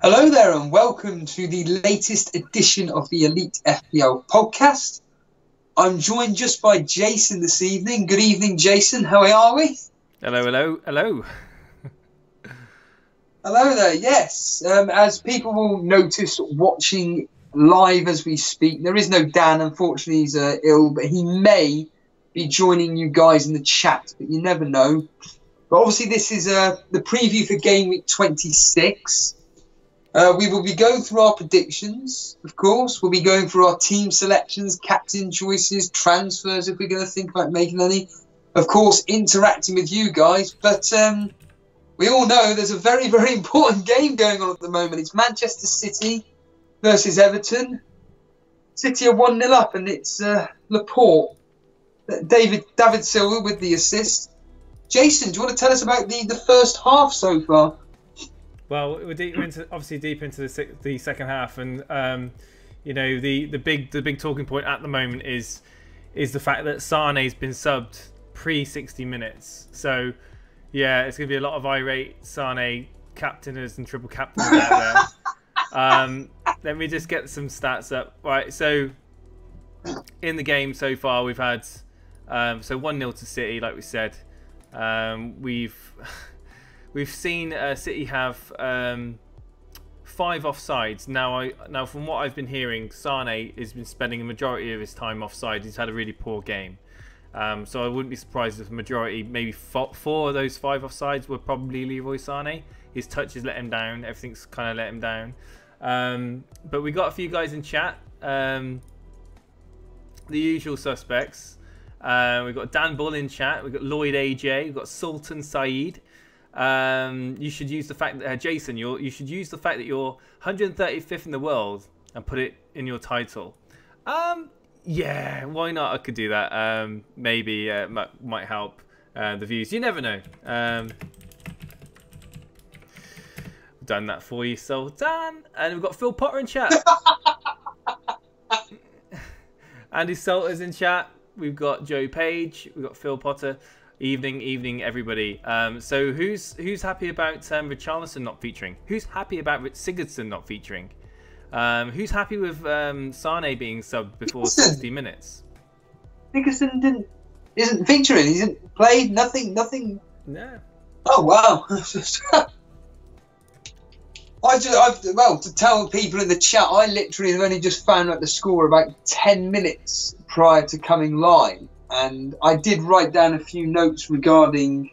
Hello there and welcome to the latest edition of the Elite FPL podcast. I'm joined just by Jason this evening. Good evening, Jason. How are we? Hello. Hello there, yes. As people will notice watching live as we speak, there is no Dan, unfortunately he's ill, but he may be joining you guys in the chat, but you never know. But obviously this is the preview for game week 26. We will be going through our predictions, of course. We'll be going through our team selections, captain choices, transfers, if we're going to think about making any. Of course, interacting with you guys. But we all know there's a very, very important game going on at the moment. It's Manchester City versus Everton. City are 1-0 up, and it's Laporte. David Silva with the assist. Jason, do you want to tell us about the first half so far? Well, we're obviously deep into the second half, and you know the big talking point at the moment is the fact that Sane's been subbed pre 60 minutes. So yeah, it's going to be a lot of irate Sane captainers and triple captains out there. Let me just get some stats up. Right, so in the game so far, we've had so 1-0 to City, like we said. We've seen City have 5 offsides. Now, from what I've been hearing, Sane has been spending the majority of his time offside. He's had a really poor game. So I wouldn't be surprised if the majority, maybe 4 of those 5 offsides were probably Leroy Sane. His touches let him down. Everything's kind of let him down. But we got a few guys in chat. The usual suspects. We've got Dan Bull in chat. We've got Lloyd AJ. We've got Sultan Saeed. You should use the fact that Jason, you should use the fact that you're 135th in the world and put it in your title. Yeah, why not? I could do that. Maybe might help the views. You never know. Done that for you, Sultan. And we've got Phil Potter in chat. Andy Salter's in chat. We've got Joe Page. We've got Phil Potter. Evening, everybody. So who's happy about Richarlison not featuring? Who's happy about Sigurdsson not featuring? Who's happy with Sane being subbed before 60 minutes? Sigurdsson isn't featuring. He hasn't played. Nothing. No. Oh wow. Well, to tell people in the chat, I literally have only just found out the score about 10 minutes prior to coming live. And I did write down a few notes regarding,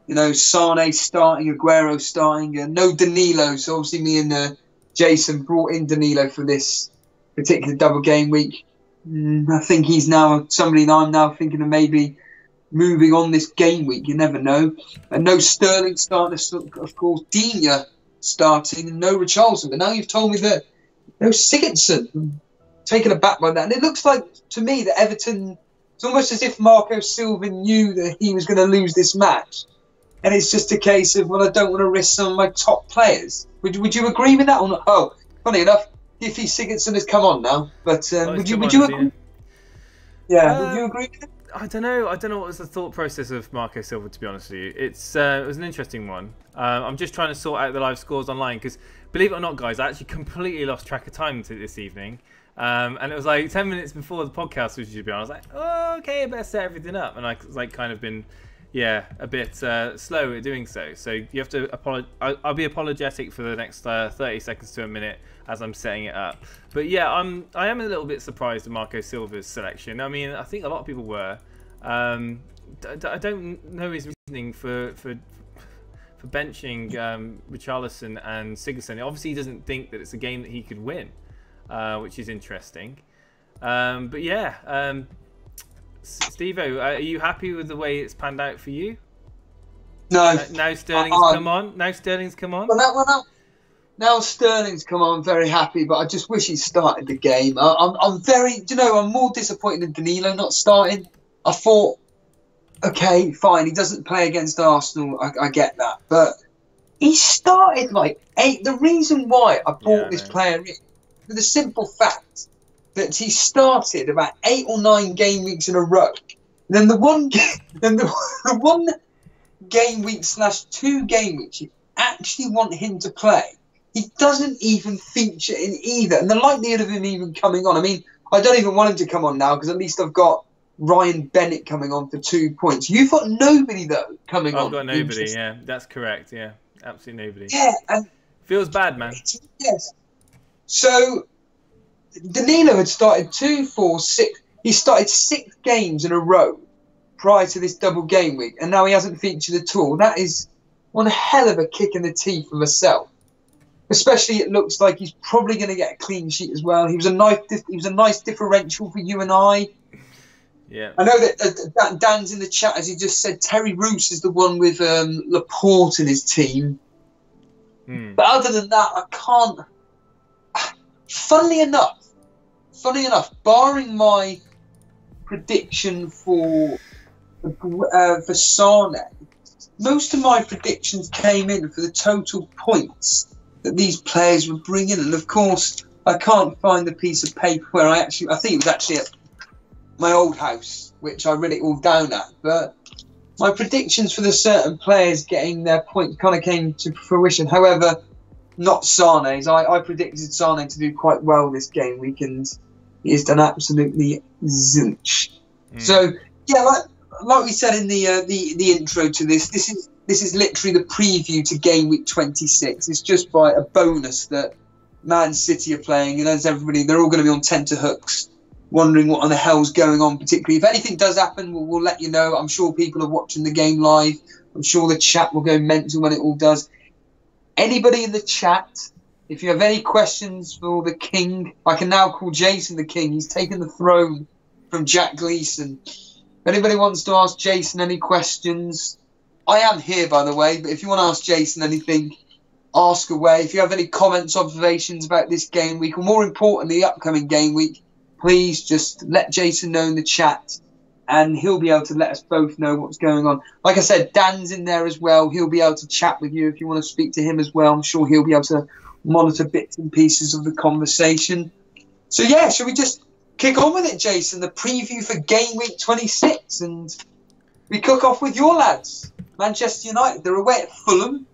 Sane starting, Aguero starting, no Danilo. So obviously me and Jason brought in Danilo for this particular double game week. I think he's now somebody that I'm now thinking of maybe moving on this game week. You never know. And no Sterling starting, of course. Digne starting, and no Richarlison. But now you've told me that no Sigurdsson. I'm taken aback by that. And it looks like, to me, that Everton... It's almost as if Marco Silva knew that he was going to lose this match. And it's just a case of, well, I don't want to risk some of my top players. Would you agree with that or not? Oh, funny enough, Iffy Sigurdsson has come on now. But would you agree? Yeah, would you agree with it? I don't know what was the thought process of Marco Silva, to be honest with you. It was an interesting one. I'm just trying to sort out the live scores online because, believe it or not, guys, I actually completely lost track of time this evening. And it was like 10 minutes before the podcast was due to be on. I was like, oh, okay, I better set everything up. And I like kind of been, a bit slow at doing so. So you have to I'll be apologetic for the next 30 seconds to a minute as I'm setting it up. But yeah, I am a little bit surprised at Marco Silva's selection. I mean, I think a lot of people were. I don't know his reasoning for benching Richarlison and Sigurdsson. Obviously, he doesn't think that it's a game that he could win. Which is interesting. But yeah, Steve-O, are you happy with the way it's panned out for you? No. Now Sterling's come on. Now Sterling's come on. Now Sterling's come on. I'm very happy, but I just wish he started the game. I'm more disappointed than Danilo not starting. I thought, okay, fine, he doesn't play against Arsenal. I get that, but he started like 8. The reason why I brought this player in, for the simple fact that he started about 8 or 9 game weeks in a row. And then the one game week / 2 game weeks you actually want him to play, he doesn't even feature in either. And the likelihood of him even coming on, I mean, I don't even want him to come on now because at least I've got Ryan Bennett coming on for 2 points. You've got nobody, though, coming on. I've got nobody, yeah. That's correct, yeah. Absolutely nobody. Yeah. And feels bad, man. Yes. So, Danilo had started 2, 4, 6. He started 6 games in a row prior to this double game week, and now he hasn't featured at all. That is one hell of a kick in the teeth for myself. Especially, it looks like he's probably going to get a clean sheet as well. He was a nice differential for you and I. Yeah. I know that Dan's in the chat, as he just said, Terry Roos is the one with Laporte in his team. But other than that, I can't. Funnily enough, barring my prediction for Sane, most of my predictions came in for the total points that these players would bring in. And of course, I can't find the piece of paper where I think it was actually at my old house, which I wrote it all down at. But my predictions for the certain players getting their points kind of came to fruition. However, not Sane's. I predicted Sane to do quite well this game week, and he has done absolutely zilch. So yeah, like we said in the intro to this is literally the preview to game week 26. It's just by a bonus that Man City are playing, and as everybody, they're all going to be on tenterhooks, wondering what on the hell's going on. Particularly if anything does happen, we'll let you know. I'm sure people are watching the game live. I'm sure the chat will go mental when it all does. Anybody in the chat, if you have any questions for the King, I can now call Jason the King. He's taken the throne from Jack Gleeson. If anybody wants to ask Jason any questions, I am here, by the way, but if you want to ask Jason anything, ask away. If you have any comments, observations about this game week, or more importantly, the upcoming game week, please just let Jason know in the chat, and he'll be able to let us both know what's going on. Like I said, Dan's in there as well. He'll be able to chat with you if you want to speak to him as well. I'm sure he'll be able to monitor bits and pieces of the conversation. So yeah, shall we just kick on with it, Jason? The preview for game week 26, and we kick off with your lads, Manchester United. They're away at Fulham.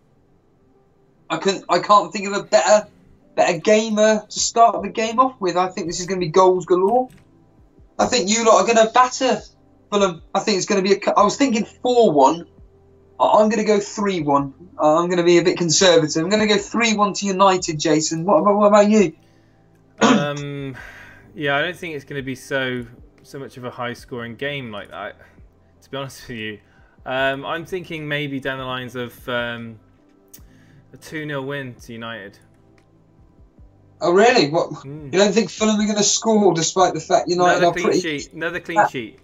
I can't think of a better gamer to start the game off with. I think this is going to be goals galore. I think you lot are going to batter Fulham. I think it's going to be I was thinking 4-1. I'm going to go 3-1. I'm going to be a bit conservative. I'm going to go 3-1 to United, Jason. What about you? Yeah, I don't think it's going to be so much of a high-scoring game like that, to be honest with you. I'm thinking maybe down the lines of a 2-0 win to United. Oh, really? What? You don't think Fulham are going to score despite the fact United are pretty... Another clean sheet.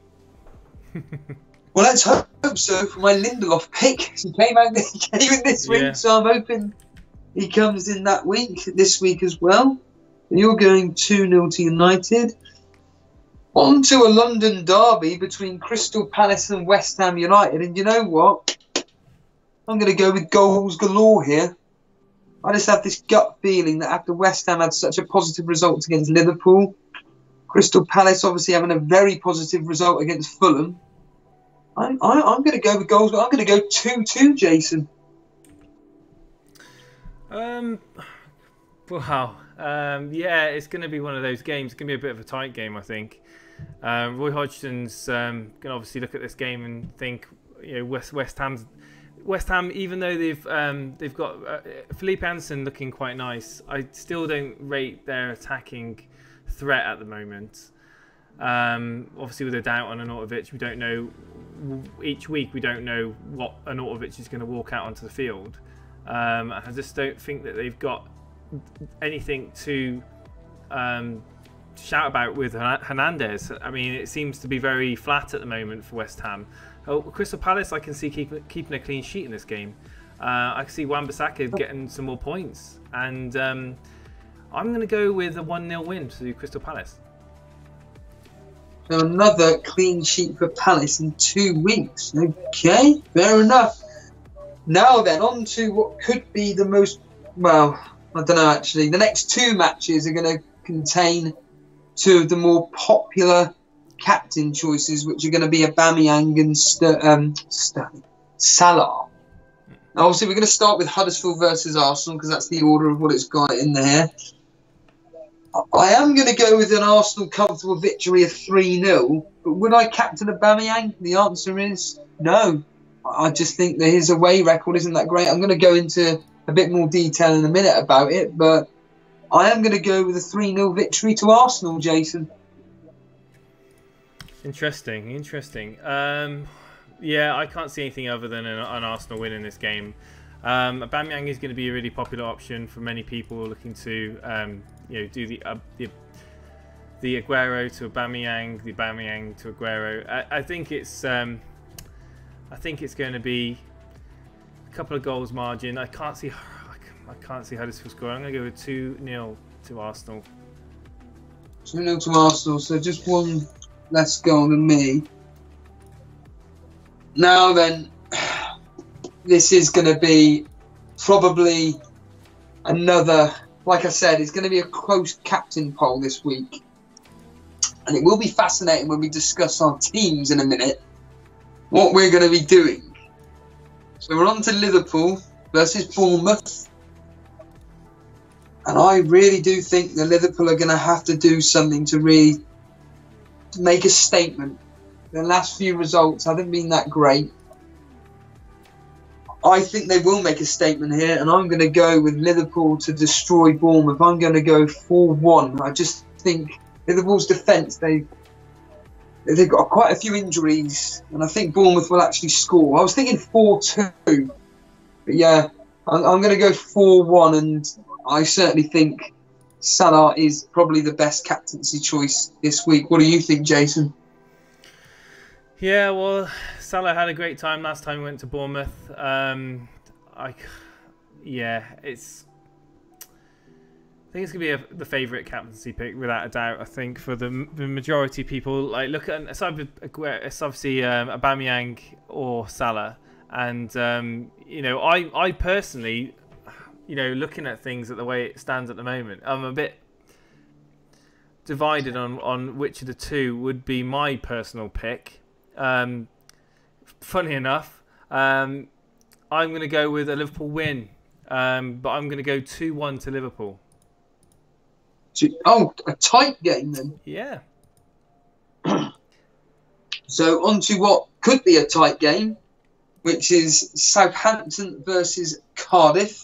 Well, let's hope so for my Lindelof pick. He came in this week, so I'm hoping he comes in this week as well. You're going 2-0 to United. On to a London derby between Crystal Palace and West Ham United. And you know what? I'm going to go with goals galore here. I just have this gut feeling that after West Ham had such a positive result against Liverpool, Crystal Palace obviously having a very positive result against Fulham, I'm going to go with goals. I'm going to go 2-2, Jason. Wow. Yeah, it's going to be one of those games. It's going to be a bit of a tight game, I think. Roy Hodgson's going to obviously look at this game and think, West Ham, even though they've got Felipe Anderson looking quite nice, I still don't rate their attacking threat at the moment. Obviously, with a doubt on Arnautovic, we don't know. Each week, we don't know what Arnautovic is going to walk out onto the field. I just don't think that they've got anything to shout about with Hernandez. I mean, it seems to be very flat at the moment for West Ham. Crystal Palace, I can see keeping a clean sheet in this game. I can see Wan-Bissaka getting some more points. And I'm going to go with a 1-0 win to Crystal Palace. So another clean sheet for Palace in 2 weeks. Okay, fair enough. Now then, on to what could be the most... Well, I don't know actually. The next 2 matches are going to contain 2 of the more popular captain choices, which are going to be Aubameyang and Salah. Obviously, we're going to start with Huddersfield versus Arsenal because that's the order of what it's got in there. I am going to go with an Arsenal comfortable victory of 3-0, but would I captain Aubameyang? The answer is no. I just think that his away record isn't that great. I'm going to go into a bit more detail in a minute about it, but I am going to go with a 3-0 victory to Arsenal, Jason. Interesting. Yeah, I can't see anything other than an Arsenal win in this game. Aubameyang is going to be a really popular option for many people looking to do the Aguero to Aubameyang, the Aubameyang to Aguero. I think it's going to be a couple of goals margin. I can't see Huddersfield scoring. I'm going to go with 2-0 to Arsenal. 2-0 to Arsenal. So just one less goal than me. Now then, this is going to be probably another, like I said, it's going to be a close captain poll this week. And it will be fascinating when we discuss our teams in a minute, what we're going to be doing. So we're on to Liverpool versus Bournemouth. And I really do think that Liverpool are going to have to do something to really make a statement. The last few results haven't been that great. I think they will make a statement here, and I'm going to go with Liverpool to destroy Bournemouth. I'm going to go 4-1. I just think Liverpool's defence, they've got quite a few injuries, and I think Bournemouth will actually score. I was thinking 4-2, but yeah, I'm going to go 4-1, and I certainly think Salah is probably the best captaincy choice this week. What do you think, Jason? Yeah, well, Salah had a great time last time we went to Bournemouth. I think it's going to be the favourite captaincy pick without a doubt. I think for the majority of people, like look at it's obviously Aubameyang or Salah, and I personally, looking at things at the way it stands at the moment, I'm a bit divided on which of the two would be my personal pick. Funny enough, I'm going to go with a Liverpool win, but I'm going to go 2-1 to Liverpool. Oh, a tight game then. Yeah. So on to what could be a tight game, which is Southampton versus Cardiff.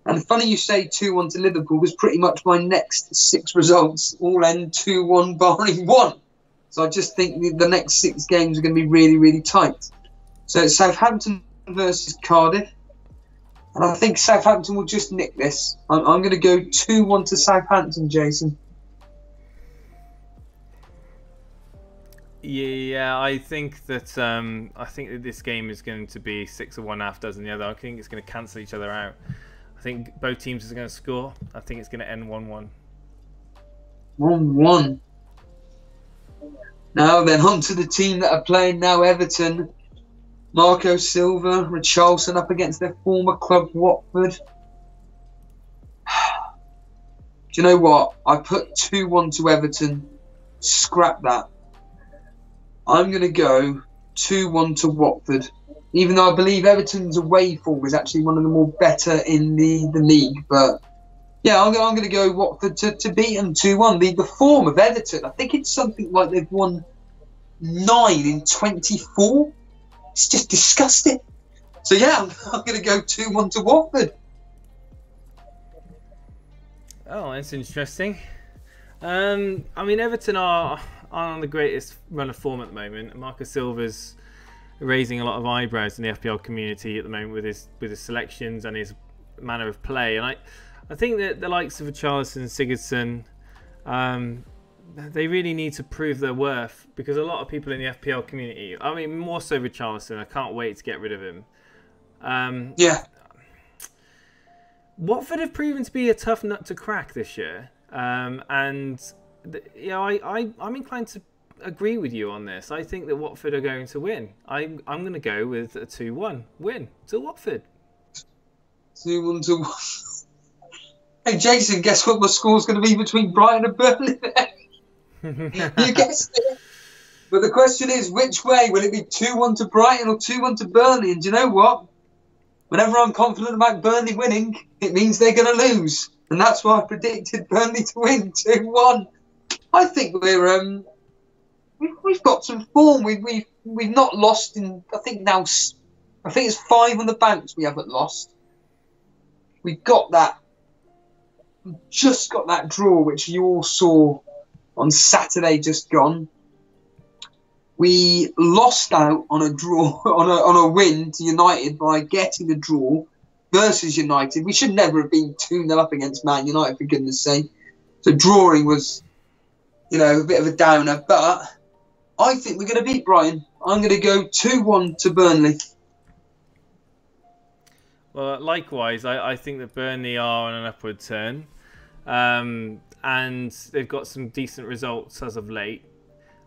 And funny you say 2-1 to Liverpool, was pretty much my next 6 results all end 2-1 barring 1. So I just think the next 6 games are going to be really, really tight. So it's Southampton versus Cardiff. And I think Southampton will just nick this. I'm going to go 2-1 to Southampton, Jason. Yeah, I think that this game is going to be 6 of one, half dozen the other. I think it's going to cancel each other out. I think both teams are going to score. I think it's going to end 1-1. 1-1. Now then, on to the team that are playing now, Everton. Marco Silva, Richarlison up against their former club, Watford. Do you know what? I put 2-1 to Everton. Scrap that. I'm going to go 2-1 to Watford. Even though I believe Everton's away form is actually one of the more better in the league. But yeah, I'm going to go Watford to beat them 2-1. The form of Everton, I think it's something like they've won 9 in 24. It's just disgusting. So yeah, I'm going to go 2-1 to Watford. Oh, that's interesting. I mean, Everton are on the greatest run of form at the moment. Marco Silva's raising a lot of eyebrows in the FPL community at the moment with his selections and his manner of play. And I think that the likes of Richarlison and Sigurdsson, they really need to prove their worth, because a lot of people in the FPL community, I mean, more so Richarlison, I can't wait to get rid of him. Yeah. Watford have proven to be a tough nut to crack this year. I'm inclined to agree with you on this. I think that Watford are going to win. I'm going to go with a 2-1 win to Watford. 2-1 to Watford. Hey, Jason, guess what my score's going to be between Brighton and Burnley? You guessed it. But the question is, which way? Will it be 2-1 to Brighton or 2-1 to Burnley? And do you know what? Whenever I'm confident about Burnley winning, it means they're going to lose. And that's why I predicted Burnley to win 2-1. I think we've got some form. We've not lost in, I think it's 5 on the banks we haven't lost. We've got that. We've just got that draw, which you all saw on Saturday just gone. We lost out on a draw, on a win to United by getting the draw versus United. We should never have been 2-0 up against Man United, for goodness sake. So drawing was, a bit of a downer. But I think we're going to beat Brighton. I'm going to go 2-1 to Burnley. Well, likewise, I think that Burnley are on an upward turn. And they've got some decent results as of late.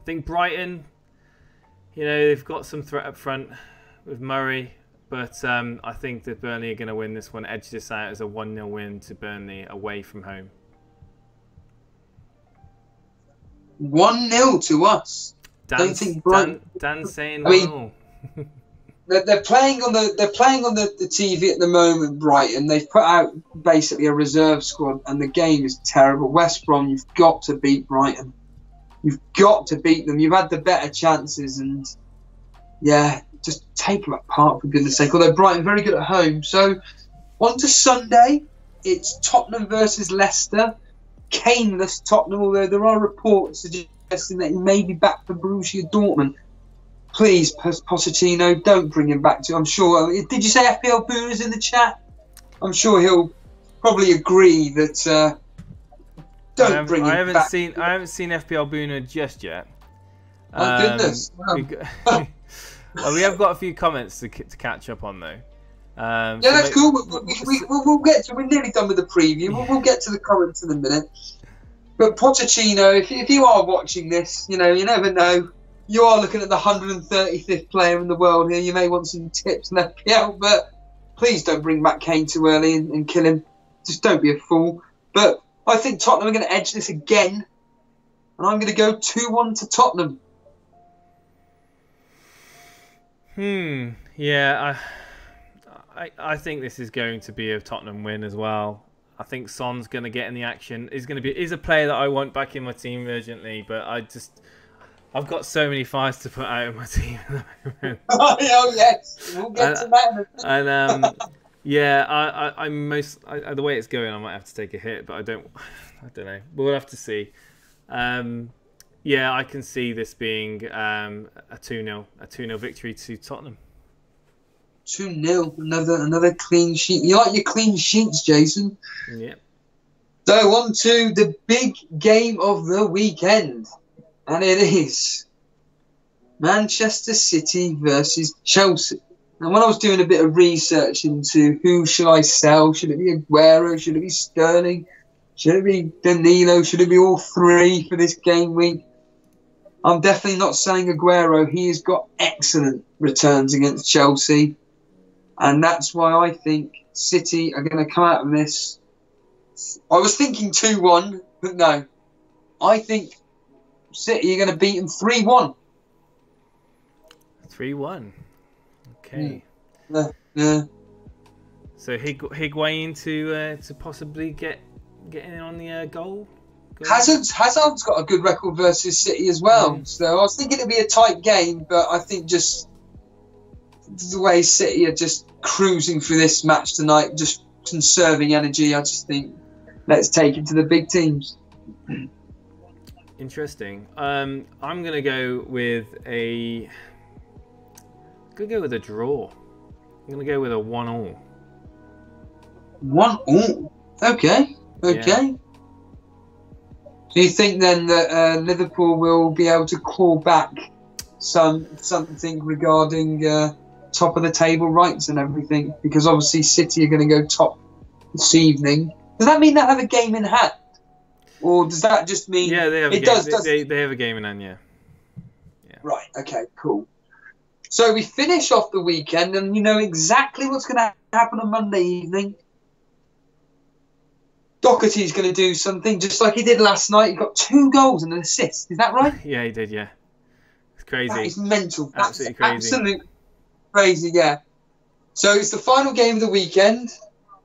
I think Brighton... they've got some threat up front with Murray, but I think that Burnley are going to win this one, edge this out as a 1-0 win to Burnley away from home. 1-0 to us. Dan's saying 1-0. They're playing on the TV at the moment, Brighton. They've put out basically a reserve squad, and the game is terrible. West Brom, you've got to beat Brighton. You've got to beat them. You've had the better chances, and just take them apart, for goodness sake. Although Brighton very good at home. So on to Sunday, it's Tottenham versus Leicester. Kaneless Tottenham, although there are reports suggesting that he may be back for Borussia Dortmund. Please, Pochettino, don't bring him back to. I'm sure. Did you say FPL Booner's in the chat? I'm sure he'll probably agree that. Don't bring him back. I haven't seen FPL Booner just yet. Oh goodness! Well, we have got a few comments to catch up on though. That's cool. We'll get to. We're nearly done with the preview. We'll get to the comments in a minute. But Pochettino, if you are watching this, you never know. You are looking at the 135th player in the world here. You may want some tips in FPL, but please don't bring back Kane too early and kill him. Just don't be a fool. But I think Tottenham are going to edge this again, and I'm going to go 2-1 to Tottenham. Yeah, I think this is going to be a Tottenham win as well. I think Son's going to get in the action. He's a player that I want back in my team urgently, but I've got so many fires to put out in my team at the moment. Oh yes, we'll get to that. And the way it's going, I might have to take a hit, but I don't know. We'll have to see. I can see this being a 2-0 victory to Tottenham. 2-0, another clean sheet. You like your clean sheets, Jason? Yeah. So on to the big game of the weekend. And it is Manchester City versus Chelsea. And when I was doing a bit of research into who should I sell, should it be Aguero, should it be Sterling, should it be Danilo, should it be all three for this game week? I'm definitely not selling Aguero. He has got excellent returns against Chelsea. And that's why I think City are going to come out of this. I was thinking 2-1, but no. I think City are going to beat them 3-1. 3-1. Okay. Yeah. So Higuain to possibly get in on the goal. Hazard's got a good record versus City as well. So I was thinking it'd be a tight game, but I think just the way City are just cruising through this match tonight, just conserving energy, I just think let's take it to the big teams. Interesting. I'm gonna go with a draw. I'm gonna go with a 1-1. 1-1. Okay. Yeah. Do you think then that Liverpool will be able to claw back something regarding top of the table rights and everything? Because obviously City are going to go top this evening. Does that mean they have a game in hand? Or does that just mean... Yeah, they have a game. They have a game in hand, yeah. Right, okay, cool. So we finish off the weekend and you know exactly what's going to happen on Monday evening. Doherty's going to do something just like he did last night. He got 2 goals and an assist. Is that right? Yeah, he did, yeah. It's crazy. That is mental. Absolutely crazy. Absolutely crazy, yeah. So it's the final game of the weekend.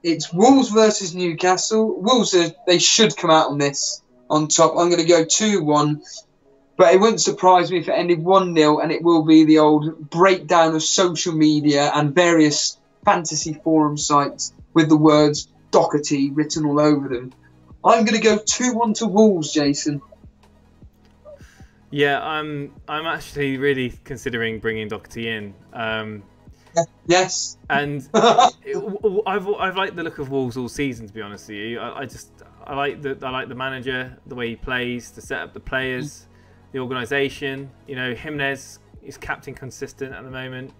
It's Wolves versus Newcastle. Wolves, they should come out on this on top. I'm going to go 2-1. But it wouldn't surprise me if it ended 1-0, and it will be the old breakdown of social media and various fantasy forum sites with the words Doherty written all over them. I'm going to go 2-1 to Wolves, Jason. Yeah, I'm actually really considering bringing Doherty in. Yes. And I've liked the look of Wolves all season, to be honest with you. I like the manager, the way he plays, to set up the players, the organisation. You know, Jimenez is captain consistent at the moment.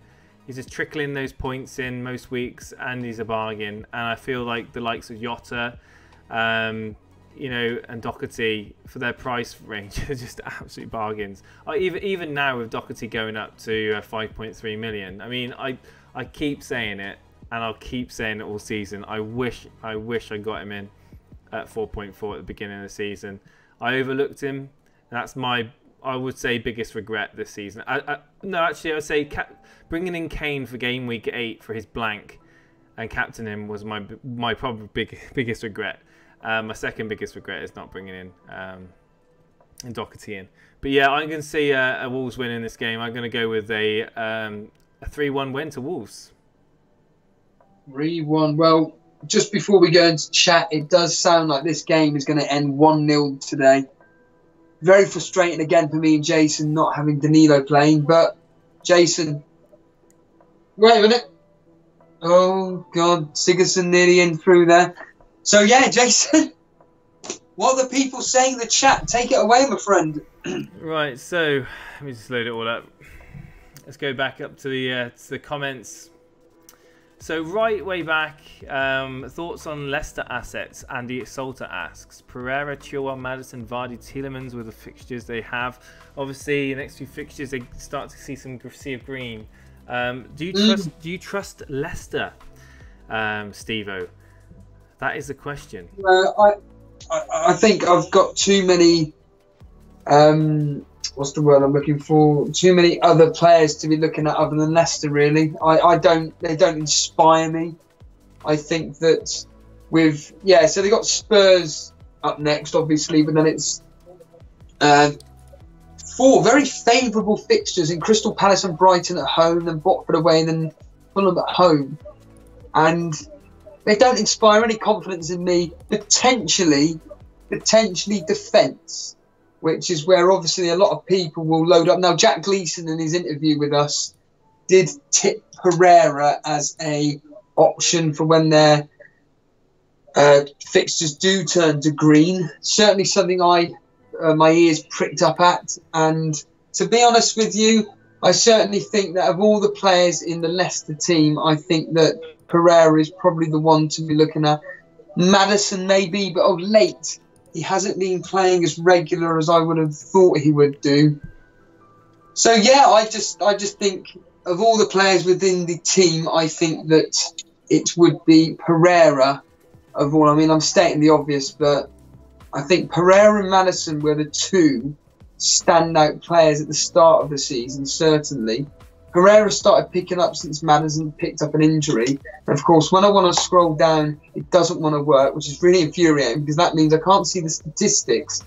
He's just trickling those points in most weeks, and he's a bargain. And I feel like the likes of Jota, you know, and Doherty, for their price range, are just absolute bargains. Even now with Doherty going up to 5.3 million, I mean, I keep saying it, and I'll keep saying it all season. I wish I got him in at 4.4 at the beginning of the season. I overlooked him. That's my, I would say, biggest regret this season. No, actually, I would say bringing in Kane for game week 8 for his blank and captain him was my probably biggest regret. My second biggest regret is not bringing in Doherty in. But yeah, I'm going to see a Wolves win in this game. I'm going to go with a 3-1 win to Wolves. 3-1. Well, just before we go into chat, it does sound like this game is going to end 1-0 today. Very frustrating again for me and Jason not having Danilo playing. But Jason, wait a minute. Oh God, Sigurdsson nearly in through there. So yeah, Jason, what are the people saying in the chat? Take it away, my friend. Right, so let me just load it all up. Let's go back up to the comments. So right way back, thoughts on Leicester assets. Andy Salter asks, Pereira, Chilwell, Maddison, Vardy, Tielemans with the fixtures they have. Obviously, the next few fixtures they start to see some sea of green. Do you trust Leicester, Steve-O? That is the question. I think I've got too many. What's the word I'm looking for? Too many other players to be looking at other than Leicester. Really, they don't inspire me. I think that so they got Spurs up next, obviously, but then it's 4 very favourable fixtures in Crystal Palace and Brighton at home, then Watford away, and then Fulham at home, and they don't inspire any confidence in me. Potentially defence, which is where obviously a lot of people will load up. Now, Jack Gleeson in his interview with us did tip Pereira as a option for when their fixtures do turn to green. Certainly something my ears pricked up at. And to be honest with you, I certainly think that of all the players in the Leicester team, I think that Pereira is probably the one to be looking at. Maddison maybe, but of late he hasn't been playing as regular as I would have thought he would do. So yeah, I just think of all the players within the team, I think that it would be Pereira of all. I mean, I'm stating the obvious, but I think Pereira and Maddison were the 2 standout players at the start of the season, certainly. Pereira started picking up since Maddison picked up an injury. And of course, when I want to scroll down, it doesn't want to work, which is really infuriating because that means I can't see the statistics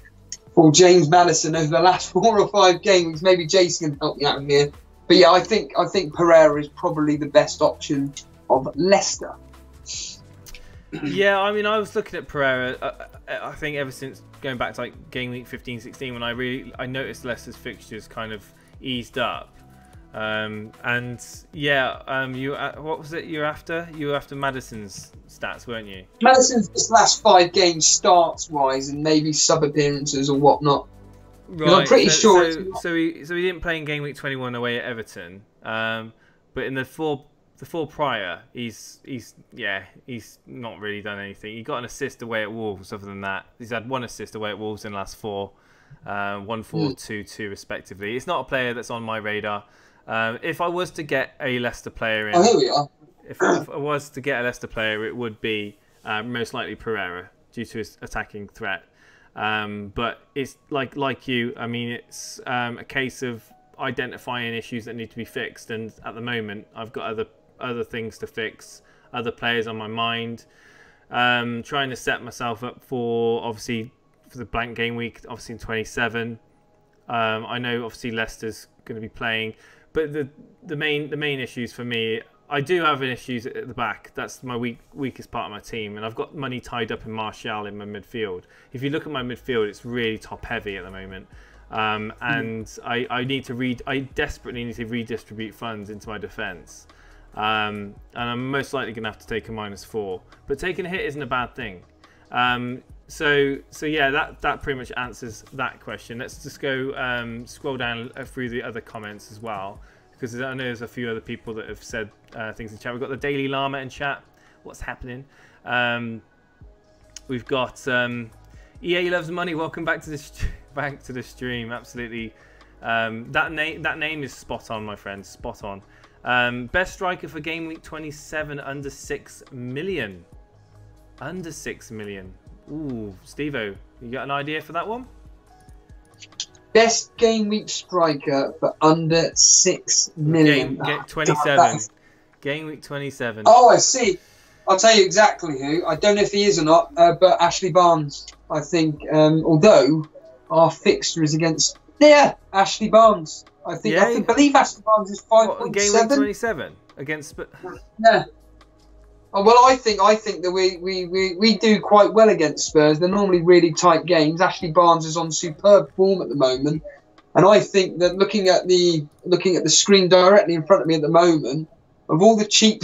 for James Maddison over the last 4 or 5 games. Maybe Jason can help me out here. But yeah, I think Pereira is probably the best option of Leicester. Yeah, I mean, I was looking at Pereira. I think ever since going back to like game week 15-16, when I noticed Leicester's fixtures kind of eased up. And yeah, what was it you're after? You were after Maddison's stats, weren't you? Maddison's last 5 games starts wise, and maybe sub appearances or whatnot. Right. I'm pretty sure. So he didn't play in game week 21 away at Everton. But in the four prior, he's not really done anything. He got an assist away at Wolves. Other than that, he's had 1 assist away at Wolves in the last 4, 1-4, 2-2 respectively. It's not a player that's on my radar. If I was to get a Leicester player in, here we are. If I was to get a Leicester player, it would be most likely Pereira due to his attacking threat. But it's like you. I mean, it's a case of identifying issues that need to be fixed. And at the moment, I've got other other things to fix, other players on my mind. Trying to set myself up for obviously for the blank game week, obviously in 27. I know obviously Leicester's going to be playing, but the main issues for me, I do have issues at the back. That's my weakest part of my team, and I've got money tied up in Martial in my midfield. If you look at my midfield, it's really top heavy at the moment, and I desperately need to redistribute funds into my defence, and I'm most likely going to have to take a -4. But taking a hit isn't a bad thing. So yeah, that pretty much answers that question. Let's just go scroll down through the other comments as well, because I know there's a few other people that have said things in chat. We've got the Daily Llama in chat. What's happening? We've got EA loves money. Welcome back to the stream. Absolutely. That name is spot on, my friend. Spot on. Best striker for game week 27 under 6 million. Under 6 million. Ooh, Steve-O, you got an idea for that one? Best game week striker for under 6 million. Game 27. Game week 27. Oh, I see. I'll tell you exactly who. I don't know if he is or not, but Ashley Barnes. I think, although our fixture is against Ashley Barnes. I believe Ashley Barnes is 5.7. Game week 27 against. Yeah. Oh, well, I think that we do quite well against Spurs. They're normally really tight games. Ashley Barnes is on superb form at the moment, and I think that looking at the screen directly in front of me at the moment, of all the cheap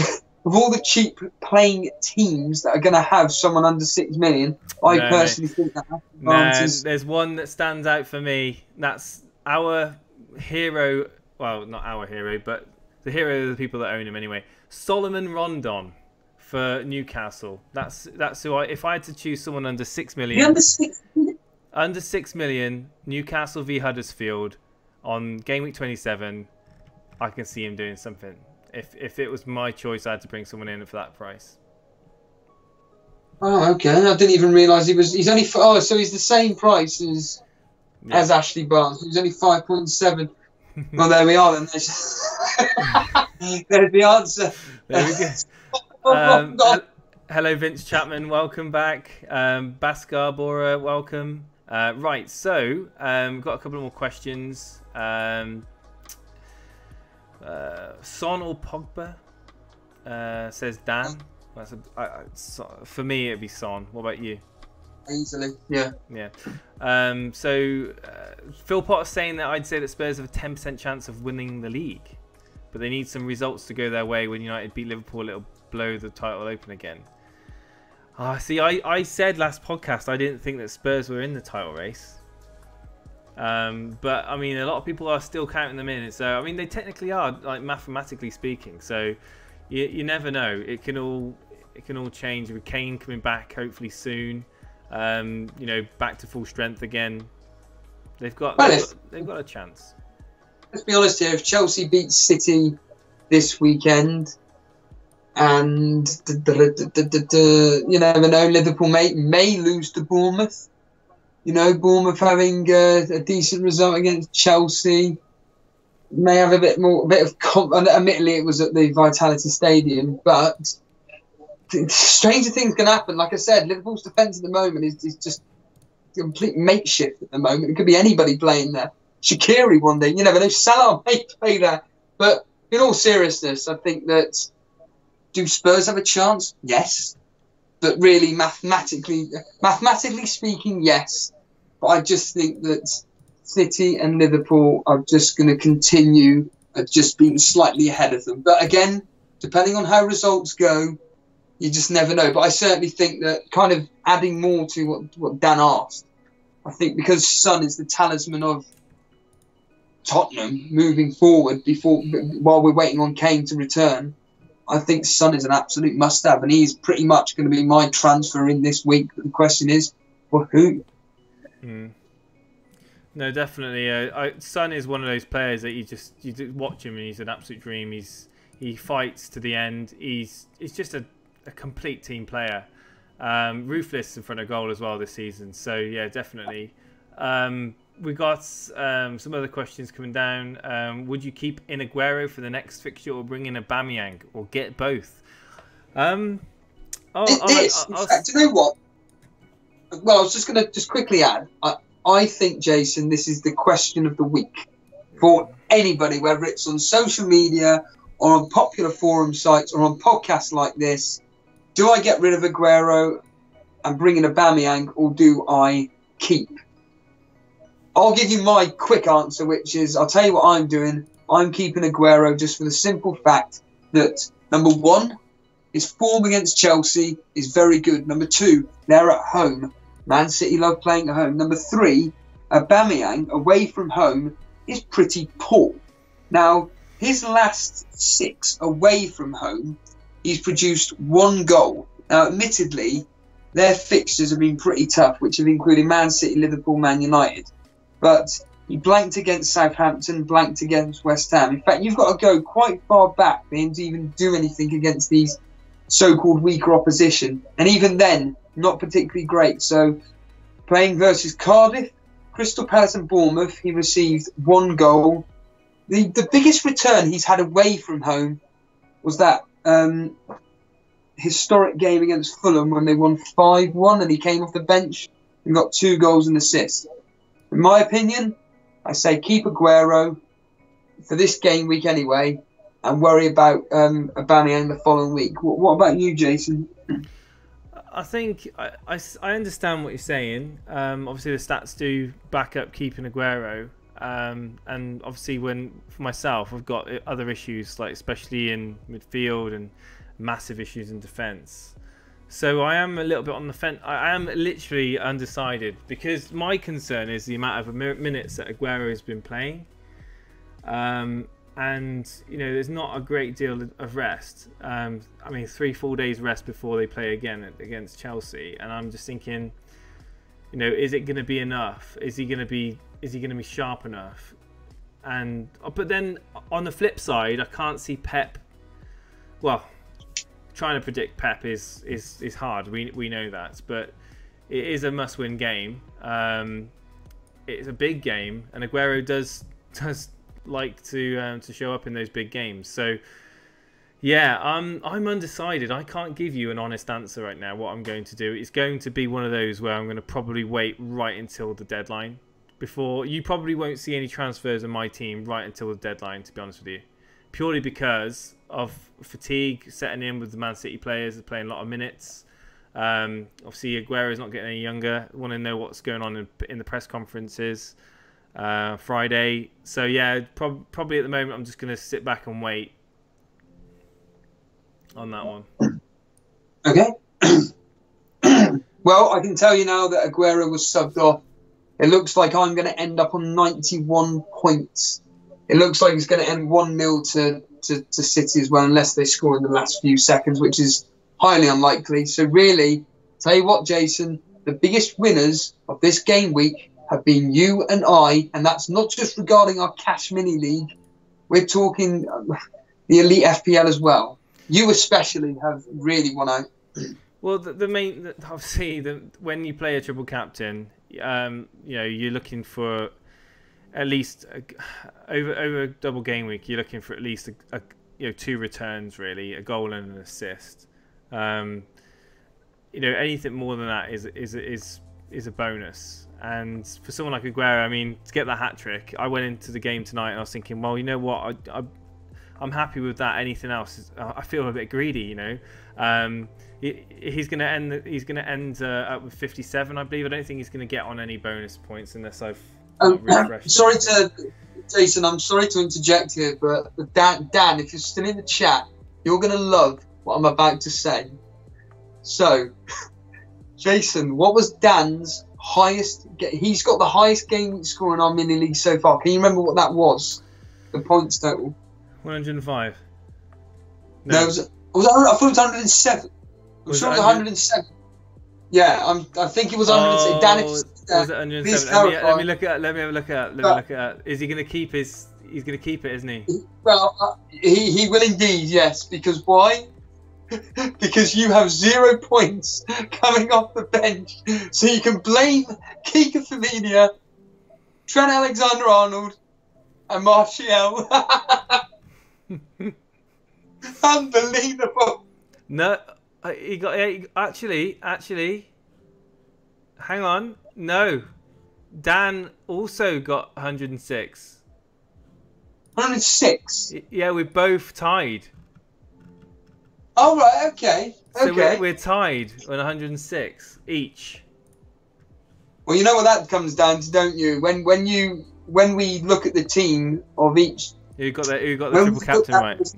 playing teams that are going to have someone under 6 million, I personally think that Ashley Barnes is. There's one that stands out for me. That's our hero. Well, not our hero, but the hero of the people that own him anyway. Solomon Rondon. For Newcastle, that's who if I had to choose someone under 6 million, under 6 million, Newcastle v Huddersfield on game week 27, I can see him doing something. If it was my choice, I had to bring someone in for that price. Oh, okay. I didn't even realise he's only. Oh, so he's the same price as Ashley Barnes. He's only 5.7. Well, there we are. Then there's the answer. There we go. Hello Vince Chapman, welcome back. Bhaskar Bora, welcome. Right, so we've got a couple more questions. Son or Pogba? Says Dan. For me, it'd be Son. What about you? Easily, yeah. So Phil Potter's saying that I'd say that Spurs have a 10% chance of winning the league, but they need some results to go their way. When United beat Liverpool, it'll blow the title open again. See, I said last podcast I didn't think that Spurs were in the title race. But I mean, a lot of people are still counting them in. So I mean, they technically are, like mathematically speaking. So you never know. It can all change with Kane coming back hopefully soon. Back to full strength again. They've got a chance. Let's be honest here. If Chelsea beats City this weekend, and you never know, Liverpool may lose to Bournemouth. Bournemouth having a decent result against Chelsea may have a bit of admittedly it was at the Vitality Stadium, but stranger things can happen. Like I said, Liverpool's defence at the moment is just complete makeshift at the moment. It could be anybody playing there. Shaqiri one day, you never know. Salah may play there, but in all seriousness, I think that. Do Spurs have a chance? Yes. But really, mathematically speaking, yes. But I just think that City and Liverpool are just going to continue at just being slightly ahead of them. But again, depending on how results go, you just never know. But I certainly think that, kind of adding more to what Dan asked, I think because Son is the talisman of Tottenham moving forward while we're waiting on Kane to return, I think Son is an absolute must-have, and he's pretty much going to be my transfer in this week. But the question is, for who? No, definitely. Son is one of those players that you watch him and he's an absolute dream. He fights to the end. He's just a complete team player. Ruthless in front of goal as well this season. So yeah, definitely. we got some other questions coming down. Would you keep in Aguero for the next fixture or bring in Aubameyang or get both? In fact, do you know what? Well, I was just going to quickly add. I think, Jason, this is the question of the week for anybody, whether it's on social media or on popular forum sites or on podcasts like this. Do I get rid of Aguero and bring in Aubameyang, or do I keep? I'll give you my quick answer, which is, I'll tell you what I'm doing. I'm keeping Aguero just for the simple fact that, number one, his form against Chelsea is very good. Number two, they're at home. Man City love playing at home. Number three, Aubameyang, away from home, is pretty poor. Now, his last 6 away from home, he's produced 1 goal. Now, admittedly, their fixtures have been pretty tough, which have included Man City, Liverpool, Man United. But he blanked against Southampton, blanked against West Ham. In fact, you've got to go quite far back for him to even do anything against these so-called weaker opposition. And even then, not particularly great. So, playing versus Cardiff, Crystal Palace and Bournemouth, he received 1 goal. The biggest return he's had away from home was that historic game against Fulham when they won 5-1 and he came off the bench and got 2 goals and assists. In my opinion, I say keep Aguero for this game week anyway and worry about Aubameyang the following week. What about you, Jason? I think I understand what you're saying. Obviously, the stats do back up keeping Aguero. And obviously, for myself, I've got other issues, like especially in midfield and massive issues in defence. So I am a little bit on the fence. I am literally undecided because my concern is the amount of minutes that Aguero has been playing. And, you know, there's not a great deal of rest. I mean, 3-4 days rest before they play again against Chelsea. And I'm just thinking, you know, is it going to be enough? Is he going to be sharp enough? And but then on the flip side, I can't see Pep. Well, trying to predict Pep is hard. We know that, but it is a must-win game. It's a big game, and Aguero does like to show up in those big games. So yeah, I'm undecided. I can't give you an honest answer right now. What I'm going to do, it's going to be one of those where I'm going to probably wait right until the deadline. Before you probably won't see any transfers in my team right until the deadline, to be honest with you, purely because of fatigue setting in with the Man City players. They're playing a lot of minutes. Obviously, Aguero's not getting any younger. I want to know what's going on in the press conferences Friday. So yeah, probably at the moment I'm just going to sit back and wait on that one. Okay. Well, I can tell you now that Aguero was subbed off. It looks like I'm going to end up on 91 points. It looks like it's going to end 1-0 to City as well, unless they score in the last few seconds, which is highly unlikely. So really, tell you what, Jason, the biggest winners of this game week have been you and I, and that's not just regarding our Cash Mini League. We're talking the Elite FPL as well. You especially have really won out. Well, the main, obviously, when you play a triple captain, you know, you're looking for at least over a double game week. You're looking for at least you know, 2 returns, really, a goal and an assist. You know, anything more than that is a bonus. And for someone like Aguero, I mean, to get that hat trick, I went into the game tonight and I was thinking, well, you know what, I'm happy with that. Anything else, I feel a bit greedy, you know. He's going to end up with 57, I believe. I don't think he's going to get on any bonus points unless I've refreshed. Jason, I'm sorry to interject here, but Dan, if you're still in the chat, you're going to love what I'm about to say. So, Jason, what was Dan's highest? He's got the highest game week score in our mini league so far. Can you remember what that was? The points total. 105. No, I thought it was 107. I'm sure it was 107. Yeah, I think it was 107. Dan, was it 107? Let me look at. Let me have a look at. Let me look at. Is he going to keep his? He's going to keep it, isn't he? Well, he will indeed. Yes, because why? Because you have 0 points coming off the bench, so you can blame Kika Familia, Trent Alexander-Arnold and Martial. Unbelievable. No, he got actually. Hang on, no. Dan also got 106. 106. Yeah, we're both tied. Oh right, okay. So we're tied on 106 each. Well, you know what that comes down to, don't you? When we look at the team of each, Who got the triple captain right? It's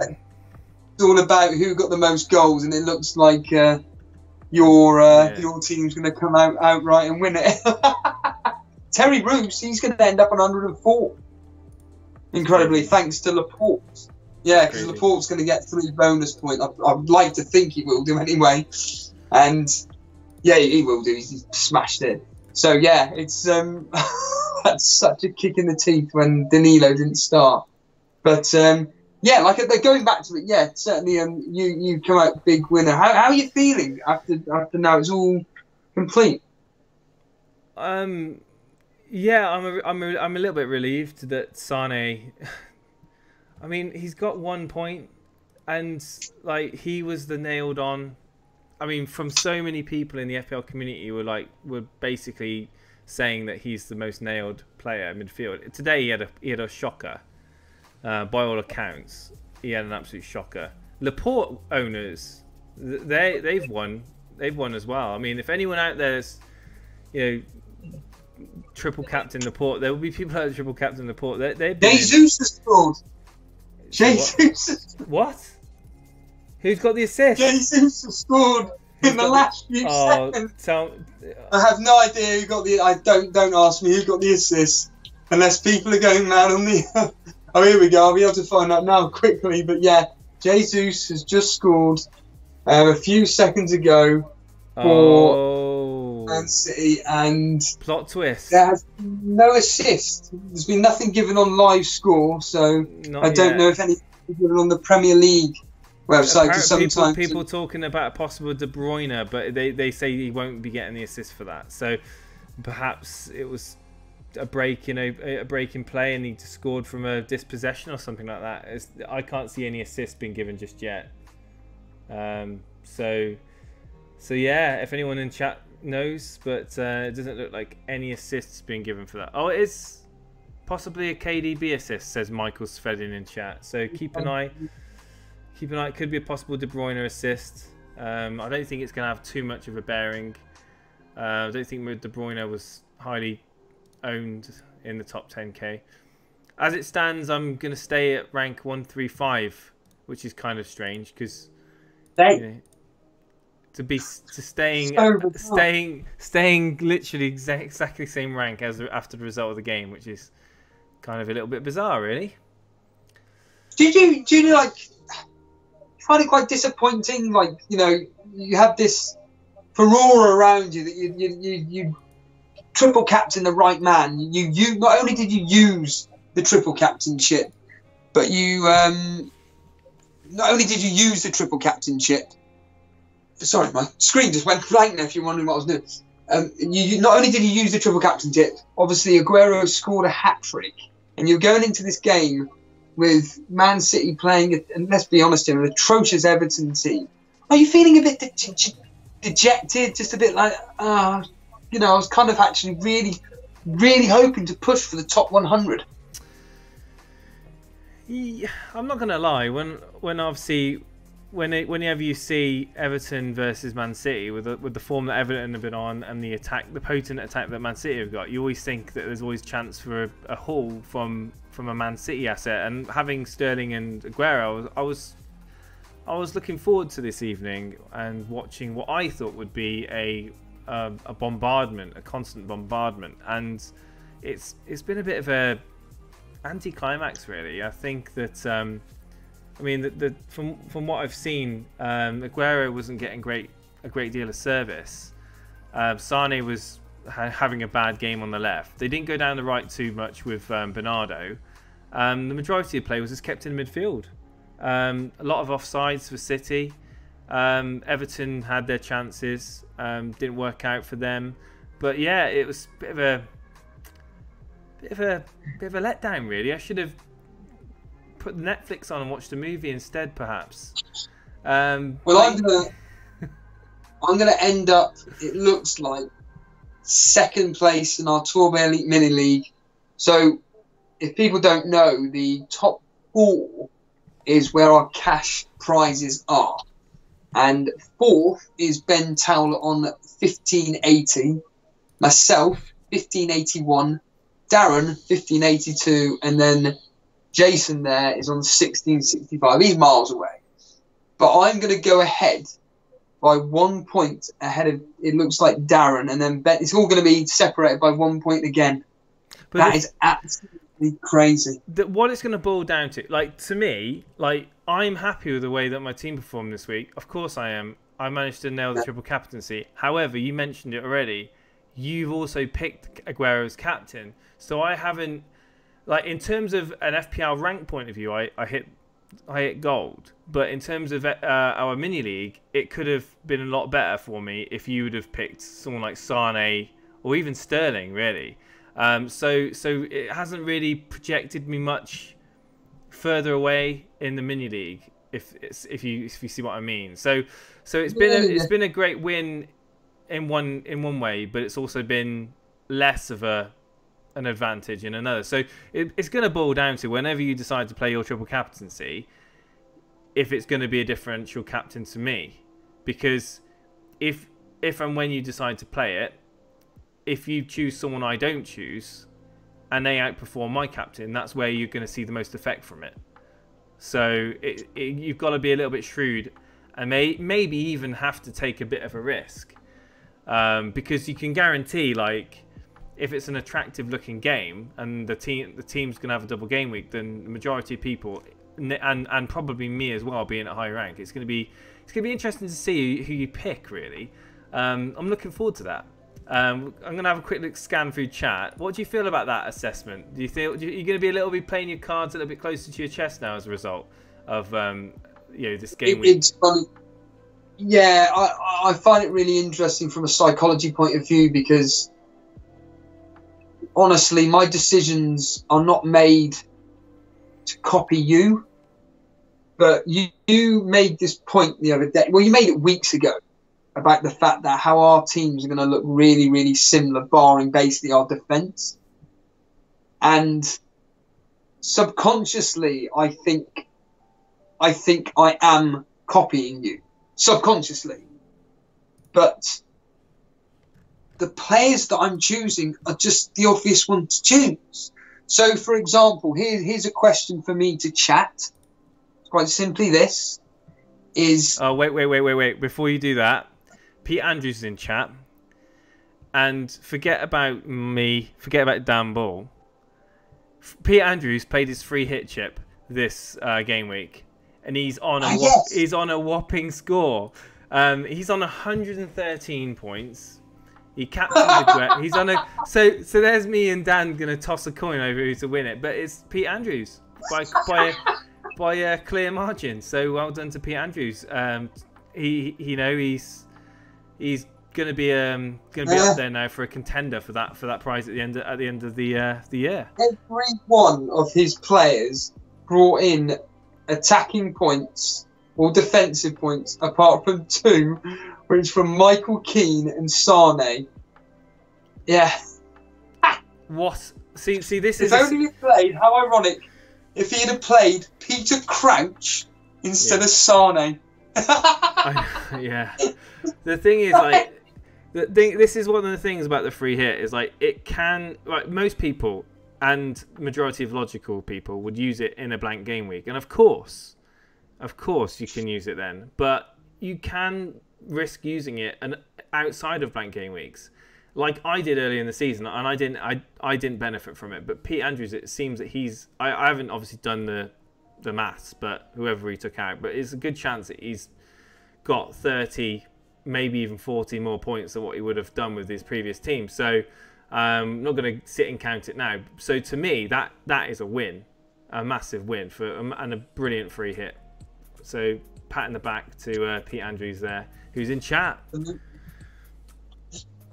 all about who got the most goals, and it looks like your team's going to come out outright and win it. Terry Roos, he's going to end up on 104. Incredibly, thanks to Laporte. Yeah, because Laporte's going to get 3 bonus points. I'd like to think he will do anyway. And yeah, he will do. He's smashed it. So yeah, it's that's such a kick in the teeth when Danilo didn't start. But yeah, like they're going back to it. Yeah, certainly. You come out big winner. How are you feeling after now it's all complete? Yeah, I'm a little bit relieved that Sane. I mean, he's got 1 point, and like he was the nailed on. I mean, from so many people in the FPL community were basically saying that he's the most nailed player in midfield. Today he had a shocker. By all accounts, he had an absolute shocker. Laporte owners, they've won as well. I mean, if anyone out there's, triple captain Laporte, there will be people out there triple captain Laporte. Jesus has scored. Jesus. What? Who's got the assist? Jesus has scored in the last few seconds. I have no idea who got the. Don't ask me who got the assist, unless people are going mad on the. Oh, here we go. I'll be able to find out now quickly. But yeah, Jesus has just scored a few seconds ago for Man City, and plot twist. There has been no assist. There's been nothing given on live score, so I don't know if anything is given on the Premier League website. Because sometimes people talking about a possible De Bruyne, but they say he won't be getting the assist for that. So perhaps it was a break in play, and he just scored from a dispossession or something like that. I can't see any assists being given just yet. So yeah, if anyone in chat knows, but it doesn't look like any assists being given for that. Oh, it is possibly a KDB assist, says Michael Svedin in chat. So keep an eye. It could be a possible De Bruyne assist. I don't think it's going to have too much of a bearing. I don't think De Bruyne was highly owned in the top 10k. As it stands, I'm going to stay at rank 135, which is kind of strange because staying literally exactly same rank as after the result of the game, which is kind of a little bit bizarre, really. Do you like find it quite disappointing? Like, you have this furore around you that you triple captain the right man. You not only did you use the triple captainship, but sorry, my screen just went blank there if you're wondering what I was doing. You not only did you use the triple captainship, obviously Aguero scored a hat-trick, and you're going into this game with Man City playing, and let's be honest, an atrocious Everton team. Are you feeling a bit dejected, just a bit like, I was kind of actually really, really hoping to push for the top 100. Yeah, I'm not gonna lie. Whenever you see Everton versus Man City with the form that Everton have been on and the potent attack that Man City have got, you always think that there's always chance for a haul from a Man City asset. And having Sterling and Aguero, I was looking forward to this evening and watching what I thought would be a bombardment, a constant bombardment, and it's been a bit of a anticlimax, really. I think that from what I've seen, Aguero wasn't getting a great deal of service. Sane was having a bad game on the left. They didn't go down the right too much with Bernardo. The majority of play was just kept in midfield. A lot of offsides for City. Everton had their chances, didn't work out for them. But yeah, it was a bit bit of a letdown, really. I should have put Netflix on and watched a movie instead, perhaps. Well, I'm gonna end up. It looks like second place in our Torbay Elite Mini League. So, if people don't know, the top 4 is where our cash prizes are, and 4th is Ben Towler on 1580, myself 1581, Darren 1582, and then Jason there is on 1665. He's miles away, but I'm going to go ahead by 1 point ahead of, it looks like, Darren, and then Ben. It's all going to be separated by 1 point again. But that is absolutely crazy. What it's going to boil down to, like, to me, like, I'm happy with the way that my team performed this week. Of course I am. I managed to nail the triple captaincy. However, you mentioned it already. You've also picked Aguero as captain. So I haven't, like, in terms of an FPL rank point of view, I hit gold. But in terms of our mini league, it could have been a lot better for me if you would have picked someone like Sane or even Sterling, really. So it hasn't really projected me much further away in the mini league, if you see what I mean. So it's been a great win in one way, but it's also been less of an advantage in another. So it's going to boil down to, whenever you decide to play your triple captaincy, if it's going to be a differential captain to me, because if and when you decide to play it, if you choose someone I don't choose and they outperform my captain, that's where you're going to see the most effect from it. So you've got to be a little bit shrewd and maybe even have to take a bit of a risk, because you can guarantee, like, if it's an attractive looking game and the team's going to have a double game week, then the majority of people, and probably me as well, being at high rank, it's going to be interesting to see who you pick, really. I'm looking forward to that. I'm going to have a quick look scan through chat. What do you feel about that assessment? Do you feel you're going to be a little bit playing your cards a little bit closer to your chest now as a result of this game week? It's funny. Yeah, I find it really interesting from a psychology point of view, because honestly, my decisions are not made to copy you, but you made this point the other day. Well, you made it weeks ago, about the fact that how our teams are going to look really, really similar, barring basically our defence. And subconsciously, I think I am copying you. Subconsciously. But the players that I'm choosing are just the obvious one to choose. So, for example, here's a question for me to chat. It's quite simply this. Oh, wait. Before you do that, Pete Andrews is in chat, and forget about me, forget about Dan Ball. Pete Andrews played his free hit chip this game week, and he's on a whopping score. He's on 113 points. He captained the he's on a so there's me and Dan gonna toss a coin over who to win it, but it's Pete Andrews by a clear margin. So well done to Pete Andrews. He's going to be up there now for a contender for that prize at the end of the year. Every one of his players brought in attacking points or defensive points, apart from 2, which from Michael Keane and Sane. Yeah. What? See, this is. If only he played. How ironic! If he had played Peter Crouch instead of Sane. Yeah. The thing is, like, this is one of the things about the free hit is, like, it can, like, most people and majority of logical people would use it in a blank game week, and of course you can use it then, but you can risk using it and outside of blank game weeks, like I did earlier in the season, and I didn't benefit from it. But Pete Andrews, it seems that I haven't obviously done the maths, but whoever he took out, but it's a good chance that he's got 30, maybe even 40 more points than what he would have done with his previous team. So I'm not going to sit and count it now. So to me, that is a win, a massive win and a brilliant free hit. So pat in the back to Pete Andrews there, who's in chat.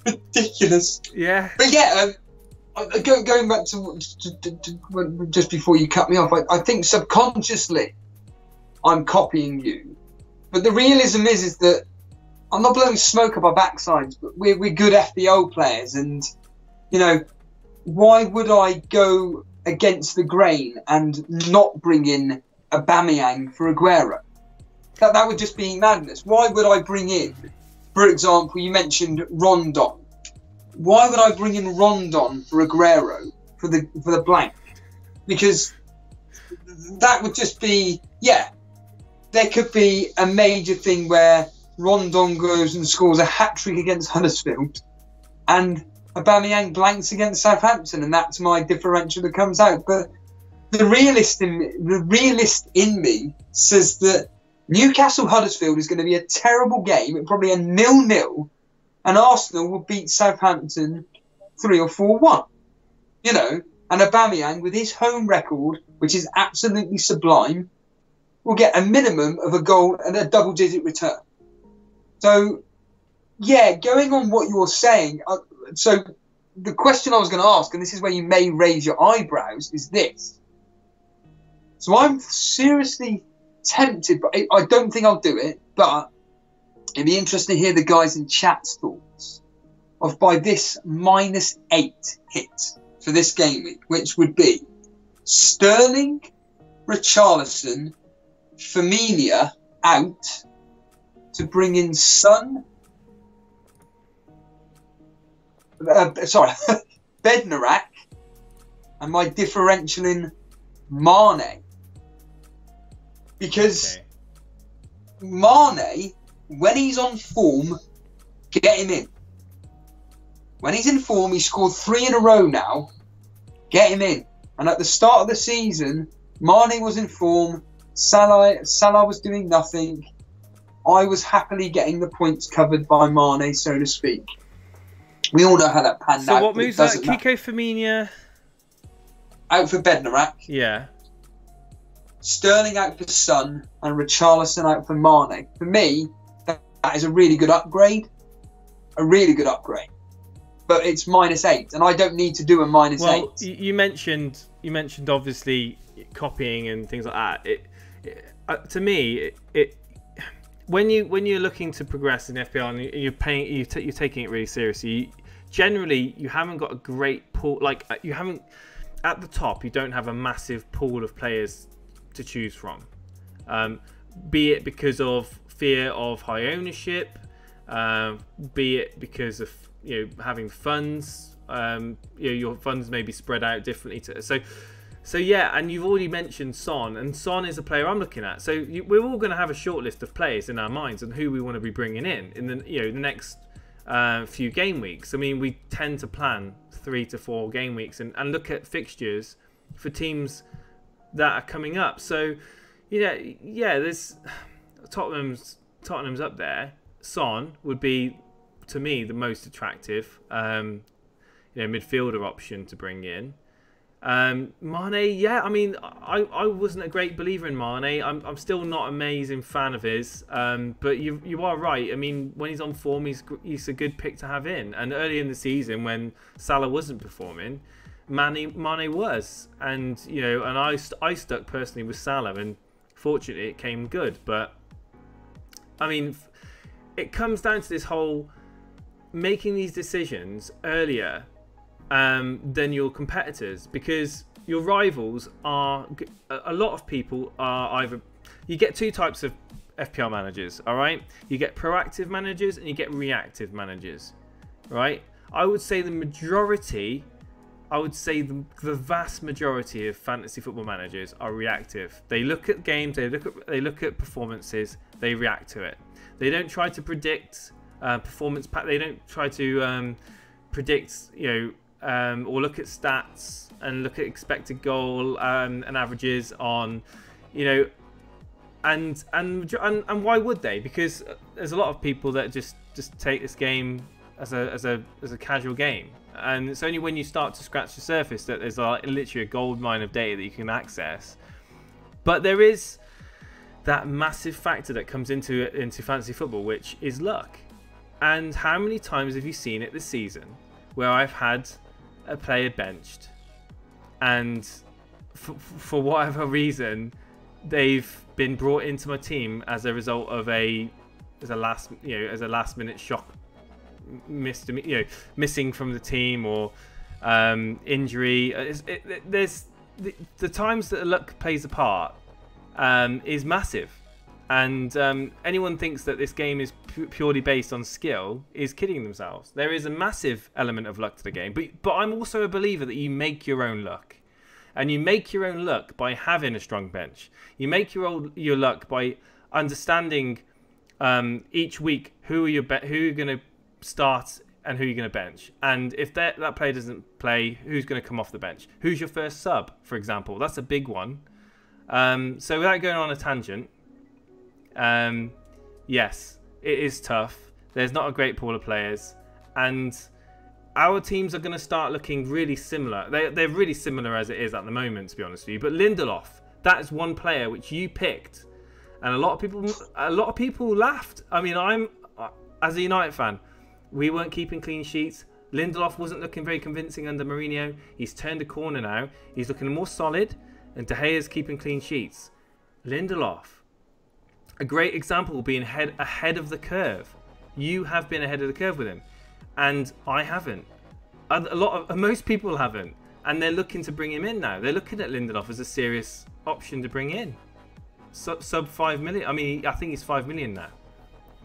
Ridiculous. Yeah. But yeah, going back to just before you cut me off, I think subconsciously I'm copying you, but the realism is that I'm not blowing smoke up our backsides, but we're good FPL players, and you know, why would I go against the grain and not bring in Aubameyang for Aguero? That would just be madness. Why would I bring in, for example, you mentioned Rondon. Why would I bring in Rondon for Aguero for the blank? Because that would just be, yeah, there could be a major thing where Rondon goes and scores a hat-trick against Huddersfield and Aubameyang blanks against Southampton, and that's my differential that comes out. But the realist in me says that Newcastle Huddersfield is going to be a terrible game, probably a 0-0, and Arsenal will beat Southampton 3 or 4-1. You know, and Aubameyang, with his home record, which is absolutely sublime, will get a minimum of a goal and a double-digit return. So, yeah, going on what you're saying, so the question I was going to ask, and this is where you may raise your eyebrows, is this. So I'm seriously tempted, but I don't think I'll do it, but it'd be interesting to hear the guys in chat's thoughts of by this -8 hit for this game week, which would be Sterling, Richarlison, Firmino out to bring in Son. Bednarak, and my differential in Mane. Because Mane, when he's on form, get him in. When he's in form, he scored 3 in a row now. Get him in. And at the start of the season, Mane was in form. Salah was doing nothing. I was happily getting the points covered by Mane, so to speak. We all know how that panned out. So what moves that? Kiko, Firmino out for Bednarak. Yeah. Sterling out for Son, and Richarlison out for Mane. For me, that is a really good upgrade. A really good upgrade. But it's -8, and I don't need to do a -8. Well, you mentioned obviously copying and things like that. To me, when you're looking to progress in FPL and you're taking it really seriously, generally you haven't got a great pool. Like you haven't at the top, you don't have a massive pool of players to choose from. Be it because of fear of high ownership, be it because of having funds. Your funds may be spread out differently. So yeah, and you've already mentioned Son, and Son is a player I'm looking at. So we're all going to have a short list of players in our minds and who we want to be bringing in the next few game weeks. I mean, we tend to plan 3 to 4 game weeks and look at fixtures for teams that are coming up. So there's Tottenham's up there. Son would be, to me, the most attractive midfielder option to bring in. Mane, yeah, I mean, I wasn't a great believer in Mane. I'm still not an amazing fan of his. But you are right. I mean, when he's on form, he's a good pick to have in. And early in the season, when Salah wasn't performing, Mane was, and and I stuck personally with Salah, and fortunately it came good. But I mean, it comes down to this whole making these decisions earlier than your competitors, because your rivals are, a lot of people are either, you get 2 types of FPL managers, all right? You get proactive managers and you get reactive managers, right? I would say the vast majority of fantasy football managers are reactive. They look at games, they look at performances, they react to it. They don't try to predict performance. They don't try to predict, or look at stats and look at expected goal and averages on, and why would they? Because there's a lot of people that just take this game as a casual game, and it's only when you start to scratch the surface that there's literally a gold mine of data that you can access. But there is that massive factor that comes into fantasy football, which is luck. And how many times have you seen it this season where I've had a player benched, and for whatever reason, they've been brought into my team as a result of a last minute shock, missing from the team or injury. There's the times that luck plays a part is massive, and anyone thinks that this game is purely based on skill is kidding themselves. There is a massive element of luck to the game, but I'm also a believer that you make your own luck, and you make your own luck by having a strong bench. You make your luck by understanding each week who you're going to start and who you're going to bench, and if that player doesn't play, who's going to come off the bench, who's your first sub, for example. That's a big one. So without going on a tangent, yes, it is tough. There's not a great pool of players, and our teams are going to start looking really similar. They're really similar as it is at the moment, to be honest with you. But Lindelof, that is one player which you picked, and a lot of people laughed. I mean, as a United fan, we weren't keeping clean sheets. Lindelof wasn't looking very convincing under Mourinho. He's turned a corner now. He's looking more solid, and De Gea's keeping clean sheets. Lindelof, a great example, being ahead of the curve. You have been ahead of the curve with him, and I haven't. Most people haven't, and they're looking to bring him in now. They're looking at Lindelof as a serious option to bring in. Sub 5 million. I mean, I think he's 5 million now.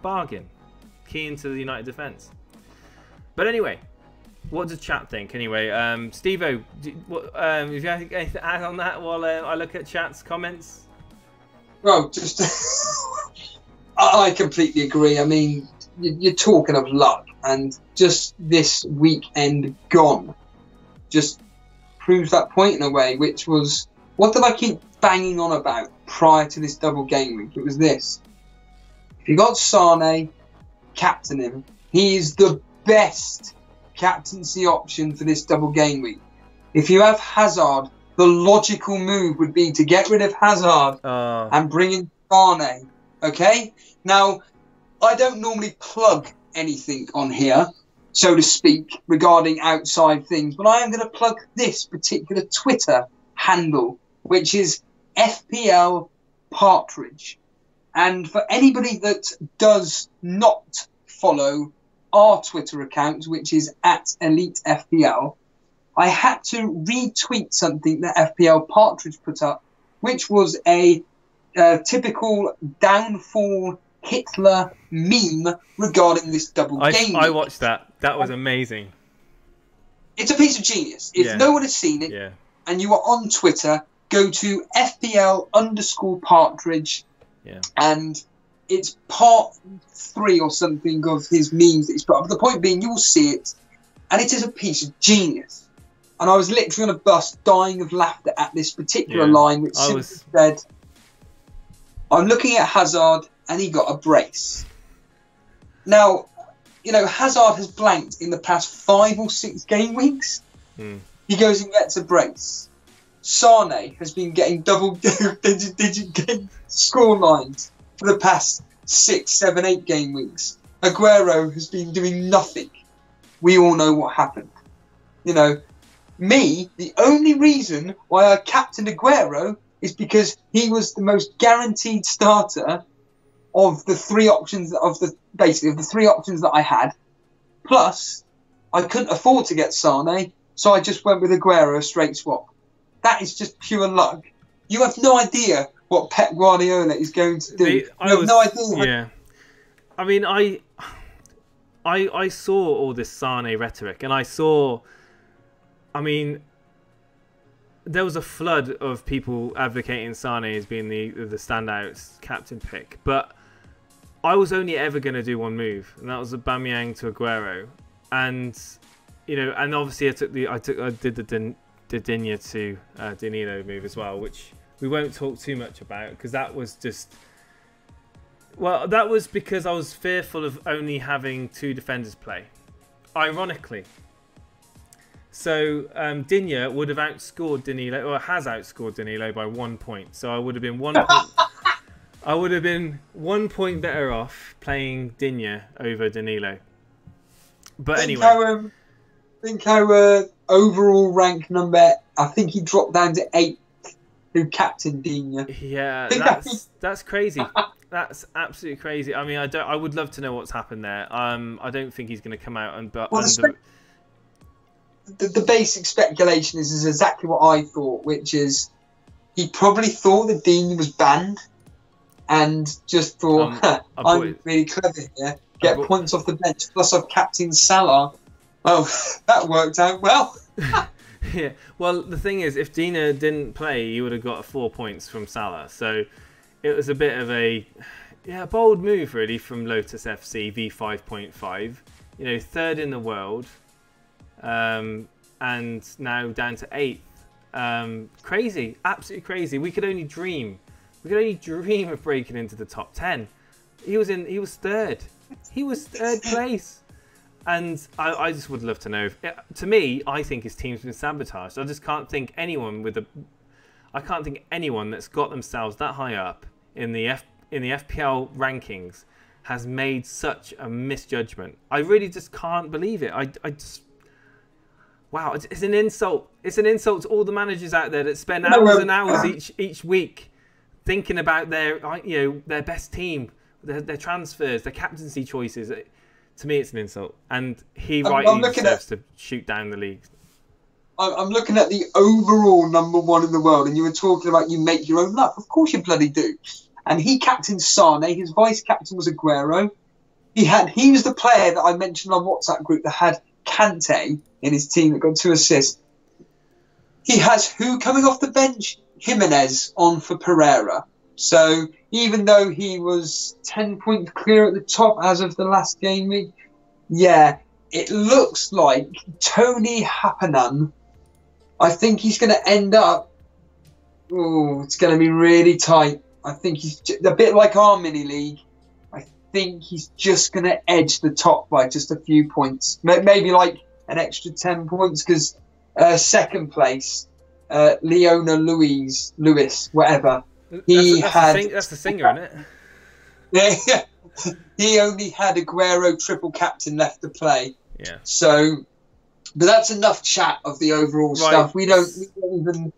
Bargain. Key into the United defence. But anyway, what does chat think? Anyway, Steve-O, if you have anything to add on that while I look at chat's comments? Well, just I completely agree. I mean, you're talking of luck, and just this weekend gone just proves that point in a way, which was, what did I keep banging on about prior to this double game week? It was this: if you got Sane, captain him. He is the best captaincy option for this double game week. If you have Hazard, the logical move would be to get rid of Hazard and bring in Sane. Okay? Now, I don't normally plug anything on here, so to speak, regarding outside things, but I am going to plug this particular Twitter handle, which is FPL Partridge. And for anybody that does not follow our Twitter account, which is at Elite FPL, I had to retweet something that FPL Partridge put up, which was a typical downfall Hitler meme regarding this double game. I watched that. That was amazing. It's a piece of genius. If no one has seen it, and you are on Twitter, go to FPL_Partridge. Yeah. And it's part 3 or something of his memes that he's put up. But the point being, you will see it, and it is a piece of genius. And I was literally on a bus dying of laughter at this particular line, which simply said, I'm looking at Hazard, and he got a brace. Now, you know, Hazard has blanked in the past 5 or 6 game weeks. He goes and gets a brace. Sane has been getting double-digit game score lines for the past 6, 7, 8 game weeks. Aguero has been doing nothing. We all know what happened. You know, me, the only reason why I captained Aguero is because he was the most guaranteed starter of the 3 options of the 3 options that I had. Plus, I couldn't afford to get Sane, so I just went with Aguero, a straight swap. That is just pure luck. You have no idea what Pep Guardiola is going to do. You have no idea. Yeah. I mean, I saw all this Sane rhetoric, and I mean, there was a flood of people advocating Sane as being the standout captain pick, but I was only ever going to do one move, and that was Aubameyang to Aguero, and you know, and obviously I did the Digne to Danilo move as well, which we won't talk too much about because that was just, well, that was because I was fearful of only having 2 defenders play, ironically. So Digne would have outscored Danilo, or has outscored Danilo by 1 point. So I would have been 1 point. I would have been 1 point better off playing Digne over Danilo. But anyway, think how overall rank number, I think he dropped down to 8th, who captained Dina. Yeah, that's crazy. That's absolutely crazy. I mean, I would love to know what's happened there. I don't think he's going to come out and the basic speculation is exactly what I thought, which is he probably thought that Dina was banned and just thought, I'm really clever here. Get points off the bench, plus I've captained Salah. Oh, that worked out well. Yeah. Well, the thing is, if Dina didn't play, he would have got 4 points from Salah. So it was a bit of a bold move, really, from Lotus FC V5.5. You know, 3rd in the world, and now down to 8th. Crazy, absolutely crazy. We could only dream. We could only dream of breaking into the top 10. He was 3rd. He was 3rd place. And I just would love to know. To me, I think his team's been sabotaged. I just can't think anyone that's got themselves that high up in the FPL rankings has made such a misjudgment. I really just can't believe it. Wow, it's an insult. It's an insult to all the managers out there that spend hours and hours each week thinking about their best team, their transfers, their captaincy choices. To me, it's an insult, and he rightly deserves to shoot down the league. I'm looking at the overall #1 in the world, and you were talking about you make your own luck. Of course you bloody do. And he captained Sane. His vice captain was Aguero. He was the player that I mentioned on WhatsApp group that had Kante in his team that got 2 assists. He has who coming off the bench? Jimenez on for Pereira. So even though he was 10 points clear at the top as of the last game week, it looks like Tony Happanan, I think he's going to end up, it's going to be really tight. I think he's a bit like our mini league. I think he's just going to edge the top by just a few points. Maybe like an extra 10 points because 2nd place, Leona Lewis, whatever. That's the singer, isn't it? Yeah. He only had Aguero triple captain left to play. Yeah. So, but that's enough chat of the overall stuff. We don't even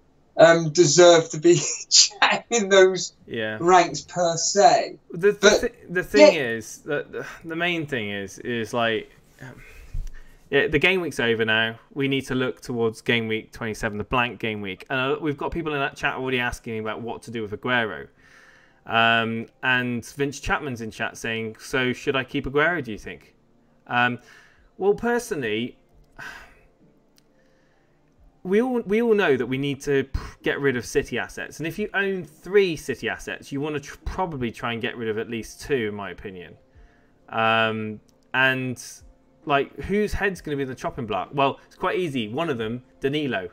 deserve to be chatting those ranks per se. The thing is that the main thing is like. The game week's over now. We need to look towards game week 27, the blank game week. And we've got people in that chat already asking about what to do with Aguero. And Vince Chapman's in chat saying, so should I keep Aguero, do you think? Well, personally, we all know that we need to get rid of City assets. And if you own 3 City assets, you want to probably try and get rid of at least 2, in my opinion. And... like, whose head's going to be in the chopping block? Well, it's quite easy. One of them, Danilo.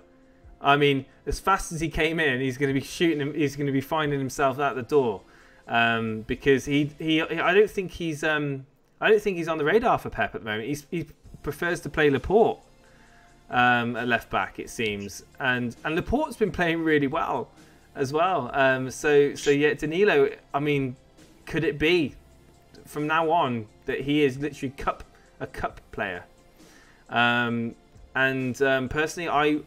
I mean, as fast as he came in, he's going to be shooting him. He's going to be finding himself out the door, because I don't think he's on the radar for Pep at the moment. He prefers to play Laporte at left back, it seems, and Laporte's been playing really well as well. So Danilo. I mean, could it be from now on that he is literally a cup player? Personally,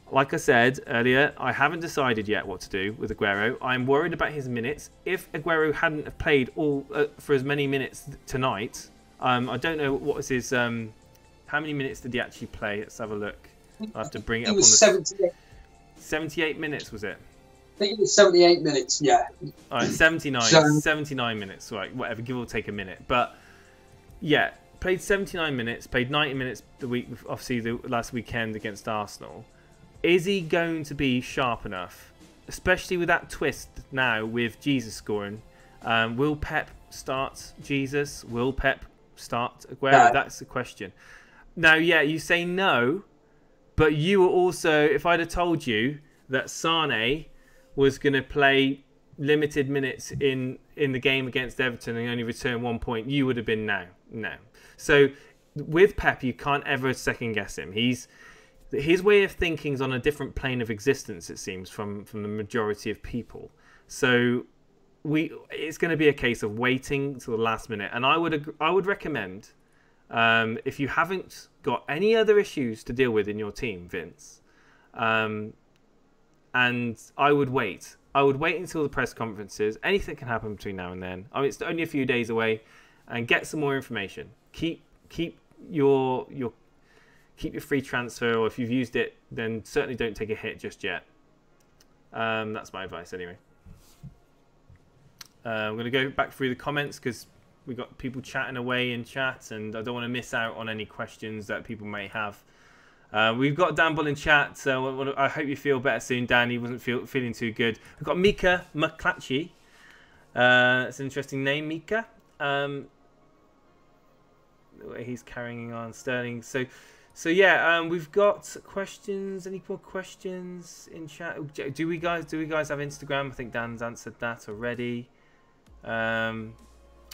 like I said earlier, I haven't decided yet what to do with Aguero. I'm worried about his minutes. If Aguero hadn't have played for as many minutes tonight, I don't know what was his. How many minutes did he actually play? Let's have a look. I'll have to bring it up. It was 78. 78 minutes, was it? I think it was 78 minutes. Yeah. All right, 79. 79 minutes. Right, whatever. Give or take a minute, but yeah. Played 79 minutes, played 90 minutes obviously the last weekend against Arsenal. Is he going to be sharp enough, especially with that twist now with Jesus scoring? Will Pep start Jesus? Will Pep start Aguero? No. That's the question. Now, you say no, but you were also, if I'd have told you that Sane was going to play limited minutes in the game against Everton and only return 1 point, you would have been no. So with Pep, you can't ever second guess him. His way of thinking is on a different plane of existence, it seems, from the majority of people. So it's going to be a case of waiting till the last minute. And I would recommend If you haven't got any other issues to deal with in your team, Vince, and I would wait. I would wait until the press conferences. Anything can happen between now and then. I mean, it's only a few days away, and get some more information. Keep your free transfer, or if you've used it, then certainly don't take a hit just yet. That's my advice anyway. I'm going to go back through the comments because we got people chatting away in chat, and I don't want to miss out on any questions that people may have. We've got Dan Bull in chat, so I hope you feel better soon, Dan. He wasn't feeling too good. We've got Mika McClatchy. It's an interesting name, Mika. He's carrying on Sterling. So yeah, we've got questions. Any more questions in chat? Do we guys have Instagram? I think Dan's answered that already.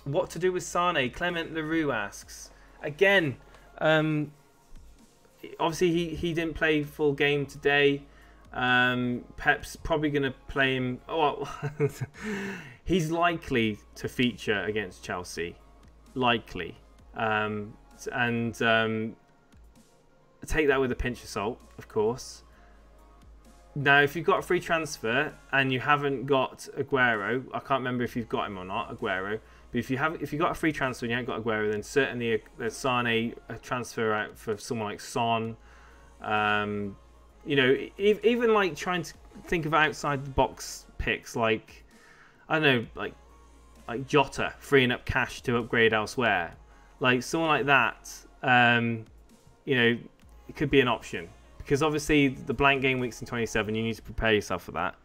What to do with Sane? Clement Leroux asks. Again, obviously he didn't play full game today. Pep's probably going to play him. Oh, well, he's likely to feature against Chelsea. Likely. Take that with a pinch of salt, of course. Now, if you've got a free transfer and you haven't got Aguero, I can't remember if you've got him or not, Aguero. But if you've got a free transfer and you haven't got Aguero, then certainly a Sane a transfer out for someone like Son. You know, even like trying to think of outside the box picks, like I don't know, like Jota freeing up cash to upgrade elsewhere, like someone like that. You know, it could be an option because obviously the blank game weeks in 27, you need to prepare yourself for that.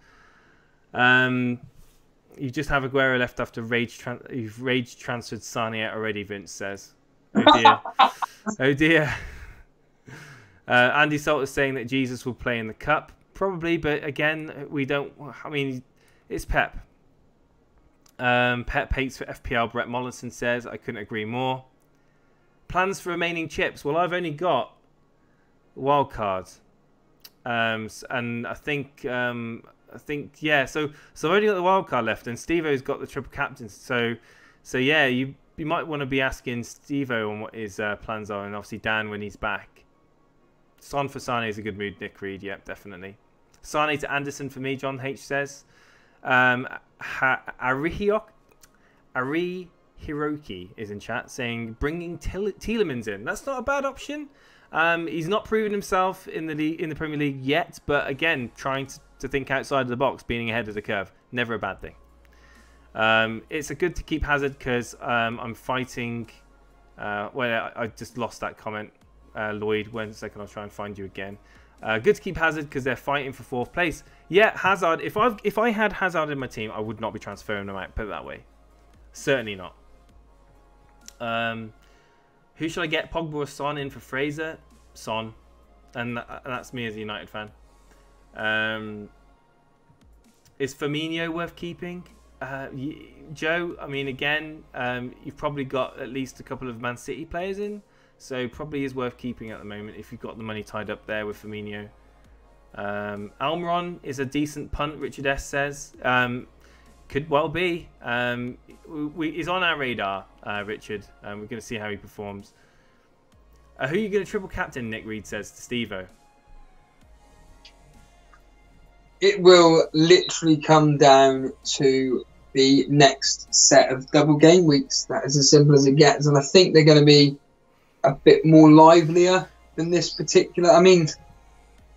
You just have Aguero left after you've rage transferred Sane out already, Vince says. Oh dear. Oh dear. Andy Salt is saying that Jesus will play in the Cup. Probably, but again, we don't... I mean, it's Pep. Pep hates for FPL, Brett Mollison says. I couldn't agree more. Plans for remaining chips. Well, I've only got wild cards. And I think yeah. So I've only got the wild card left, and Steve-O's got the triple captains. So yeah, you might want to be asking Steve-O on what his plans are, and obviously Dan when he's back. Son for Sane is a good mood, Nick Reed. Yep, definitely. Sane to Anderson for me, John H says. Ari Hiroki is in chat saying bringing Tielemans in. That's not a bad option. He's not proven himself in the Premier League yet, but again, trying to think outside of the box, being ahead of the curve, never a bad thing. It's a good to keep Hazard because I'm fighting. Well, I just lost that comment. Lloyd, 1 second, I'll try and find you again. Good to keep Hazard because they're fighting for 4th place. Yeah, Hazard. If I had Hazard in my team, I would not be transferring him out. Put it that way. Certainly not. Who should I get? Pogba or Son in for Fraser? Son. And that's me as a United fan. Is Firmino worth keeping? Joe, I mean, again, you've probably got at least a couple of Man City players in. So probably is worth keeping at the moment if you've got the money tied up there with Firmino. Almiron is a decent punt, Richard S says. Could well be. He's on our radar, Richard. We're going to see how he performs. Who are you going to triple captain, Nick Reed says to Steve-O? It will literally come down to the next set of double game weeks. That is as simple as it gets. And I think they're going to be a bit more livelier than this particular. I mean,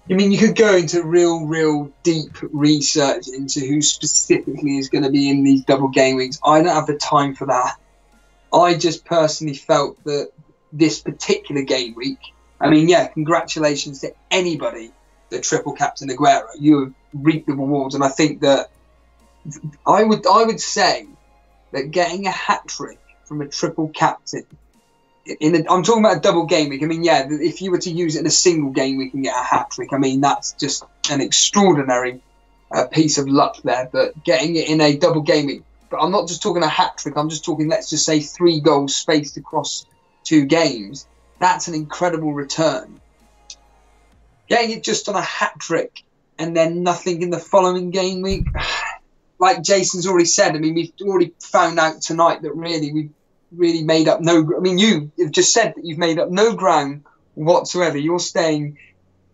you could go into real deep research into who specifically is going to be in these double game weeks. I don't have the time for that. I just personally felt that this particular game week, I mean, yeah, congratulations to anybody that triple captain Aguero. You have reaped the rewards, and I think that I would say that getting a hat trick from a triple captain I'm talking about a double game week. I mean, yeah, if you were to use it in a single game week and get a hat trick, I mean, that's just an extraordinary piece of luck there. But getting it in a double game week, but I'm not just talking a hat trick. I'm just talking, let's just say, 3 goals spaced across 2 games. That's an incredible return. Getting it just on a hat trick and then nothing in the following game week, like Jason's already said. I mean, we've already found out tonight that really really made up no. I mean, you've just said that you've made up no ground whatsoever. You're staying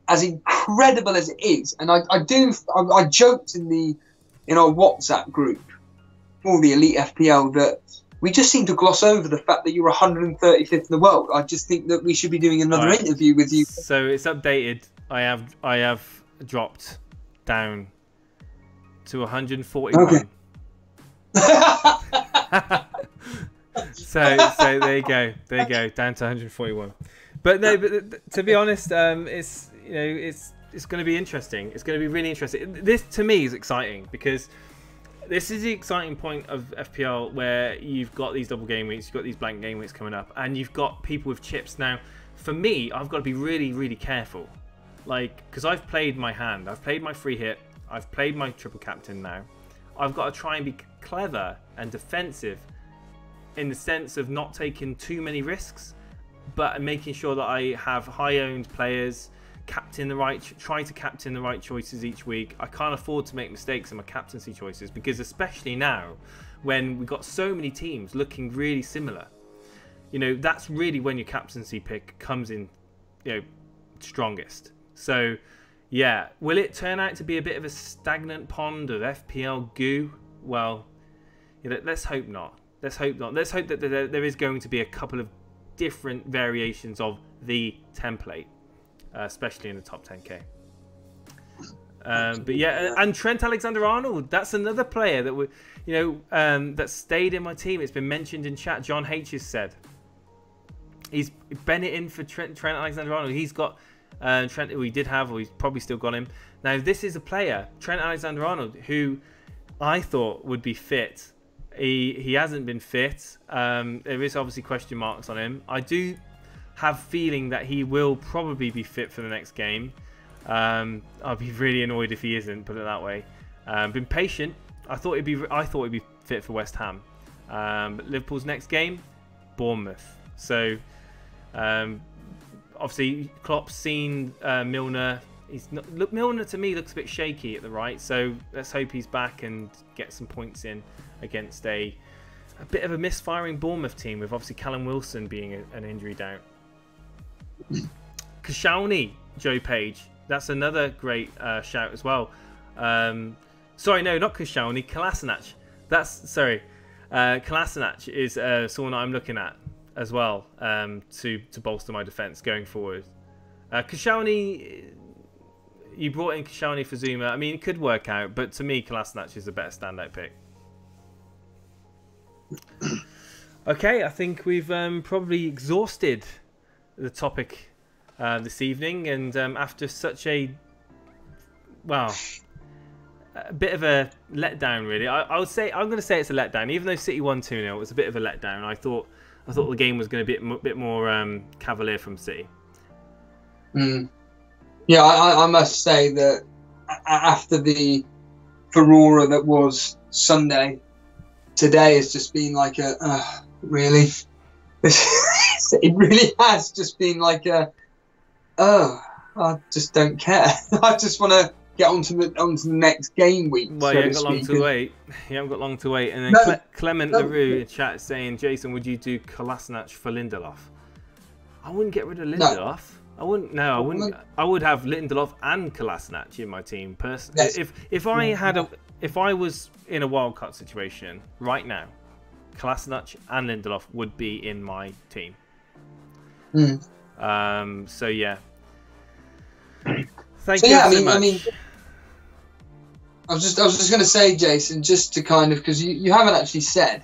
as incredible as it is, and I joked in our WhatsApp group for the Elite FPL that we just seem to gloss over the fact that you're 135th in the world. I just think that we should be doing another interview with you. So it's updated. I have dropped down to 141. Okay. so there you go, down to 141. But no, but to be honest, it's going to be interesting. It's going to be really interesting. This to me is exciting because this is the exciting point of FPL where you've got these double game weeks, you've got these blank game weeks coming up, and you've got people with chips. Now, for me, I've got to be really, really careful, because I've played my hand, I've played my free hit, I've played my triple captain now. I've got to try and be clever and defensive in the sense of not taking too many risks, but making sure that I have high-owned players, try to captain the right choices each week. I can't afford to make mistakes in my captaincy choices because especially now when we've got so many teams looking really similar, that's really when your captaincy pick comes in, strongest. So yeah, will it turn out to be a bit of a stagnant pond of FPL goo? Well, let's hope not. Let's hope not. Let's hope that there is going to be a couple of different variations of the template, especially in the top 10k. But yeah, and Trent Alexander-Arnold, that's another player that that stayed in my team. It's been mentioned in chat. John H has said he's Bennett in for Trent Alexander-Arnold. He's got Trent, who he did have, or he's probably still got him. Now this is a player, Trent Alexander-Arnold, who I thought would be fit. He hasn't been fit. There is obviously question marks on him. I do have feeling that he will probably be fit for the next game. I'll be really annoyed if he isn't, put it that way. Been patient. I thought he'd be fit for West Ham. But Liverpool's next game, Bournemouth. So obviously Klopp's seen Milner. Milner to me looks a bit shaky at the right, so let's hope he's back and get some points in against a bit of a misfiring Bournemouth team with obviously Callum Wilson being an injury doubt. Koscielny, Joe Page, that's another great shout as well. Sorry, no, not Koscielny, Kolasinac. Kolasinac is someone I'm looking at as well to bolster my defence going forward. Koscielny, you brought in Koscielny for Zuma. I mean, it could work out, but to me, Kolasinac is a better standout pick. Okay, I think we've probably exhausted the topic this evening, and after such a bit of a letdown, really, I would say I'm going to say it's a letdown. Even though City won 2-0, it was a bit of a letdown. I thought the game was going to be a bit more cavalier from City. Yeah, I must say that after the furore that was Sunday, today has just been like really. It really has just been like I just don't care. I just want to get onto the next game week. Well, you haven't got long to wait. You haven't got long to wait. And then Clement LaRue in chat saying, Jason, would you do Kolasinac for Lindelof? I wouldn't get rid of Lindelof. No. I wouldn't. No, I wouldn't. I would have Lindelof and Kolasinac in my team personally. Yes. If I was in a wildcard situation right now, Kolasinac and Lindelof would be in my team. So yeah. Thank you so much. I mean, I was just going to say, Jason, just to kind of, because you haven't actually said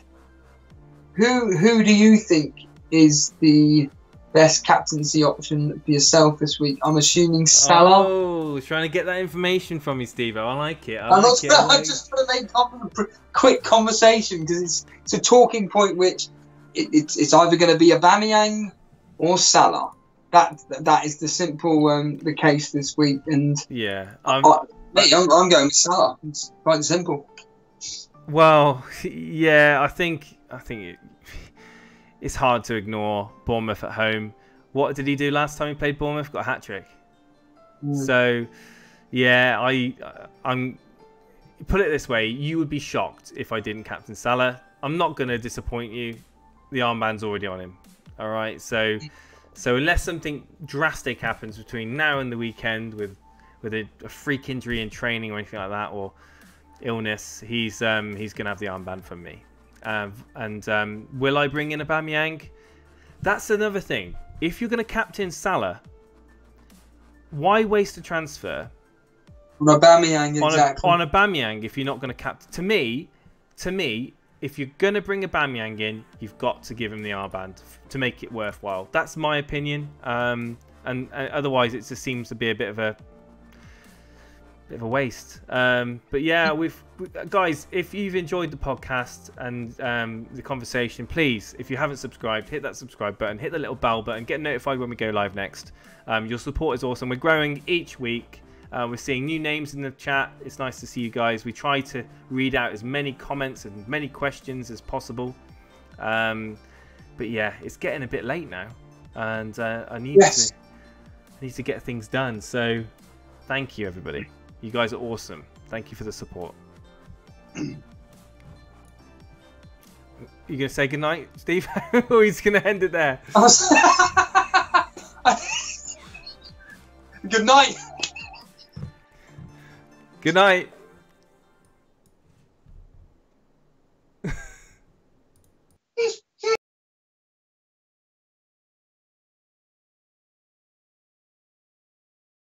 who do you think is the best captaincy option for yourself this week? I'm assuming Salah. Oh, trying to get that information from you, Steve. I like it. I'm just trying to make a quick conversation because it's a talking point which it's either going to be Aubameyang or Salah. That is the simple the case this week, and yeah, I'm going with Salah. It's quite simple. Well, yeah, I think it's hard to ignore Bournemouth at home. What did he do last time he played Bournemouth? Got a hat-trick. So, yeah, I'm. Put it this way: you would be shocked if I didn't captain Salah. I'm not going to disappoint you. the armband's already on him. All right, so unless something drastic happens between now and the weekend with a freak injury in training or anything like that, or illness, he's gonna have the armband from me. Will I bring in Aubameyang? That's another thing. If you're gonna captain Salah, why waste a transfer on Aubameyang? Exactly. On Aubameyang, if you're not gonna captain, to me, if you're gonna bring Aubameyang in, you've got to give him the armband to make it worthwhile. That's my opinion. And otherwise, it just seems to be a bit of a waste. But yeah, guys, if you've enjoyed the podcast and the conversation, please, if you haven't subscribed, hit that subscribe button, hit the little bell button, get notified when we go live next. Your support is awesome. We're growing each week. We're seeing new names in the chat. It's nice to see you guys. We try to read out as many comments and many questions as possible. But yeah, it's getting a bit late now, and I need to get things done. So thank you, everybody. You guys are awesome. Thank you for the support. You gonna say goodnight, Steve? Or he's gonna end it there? Good night. Good night.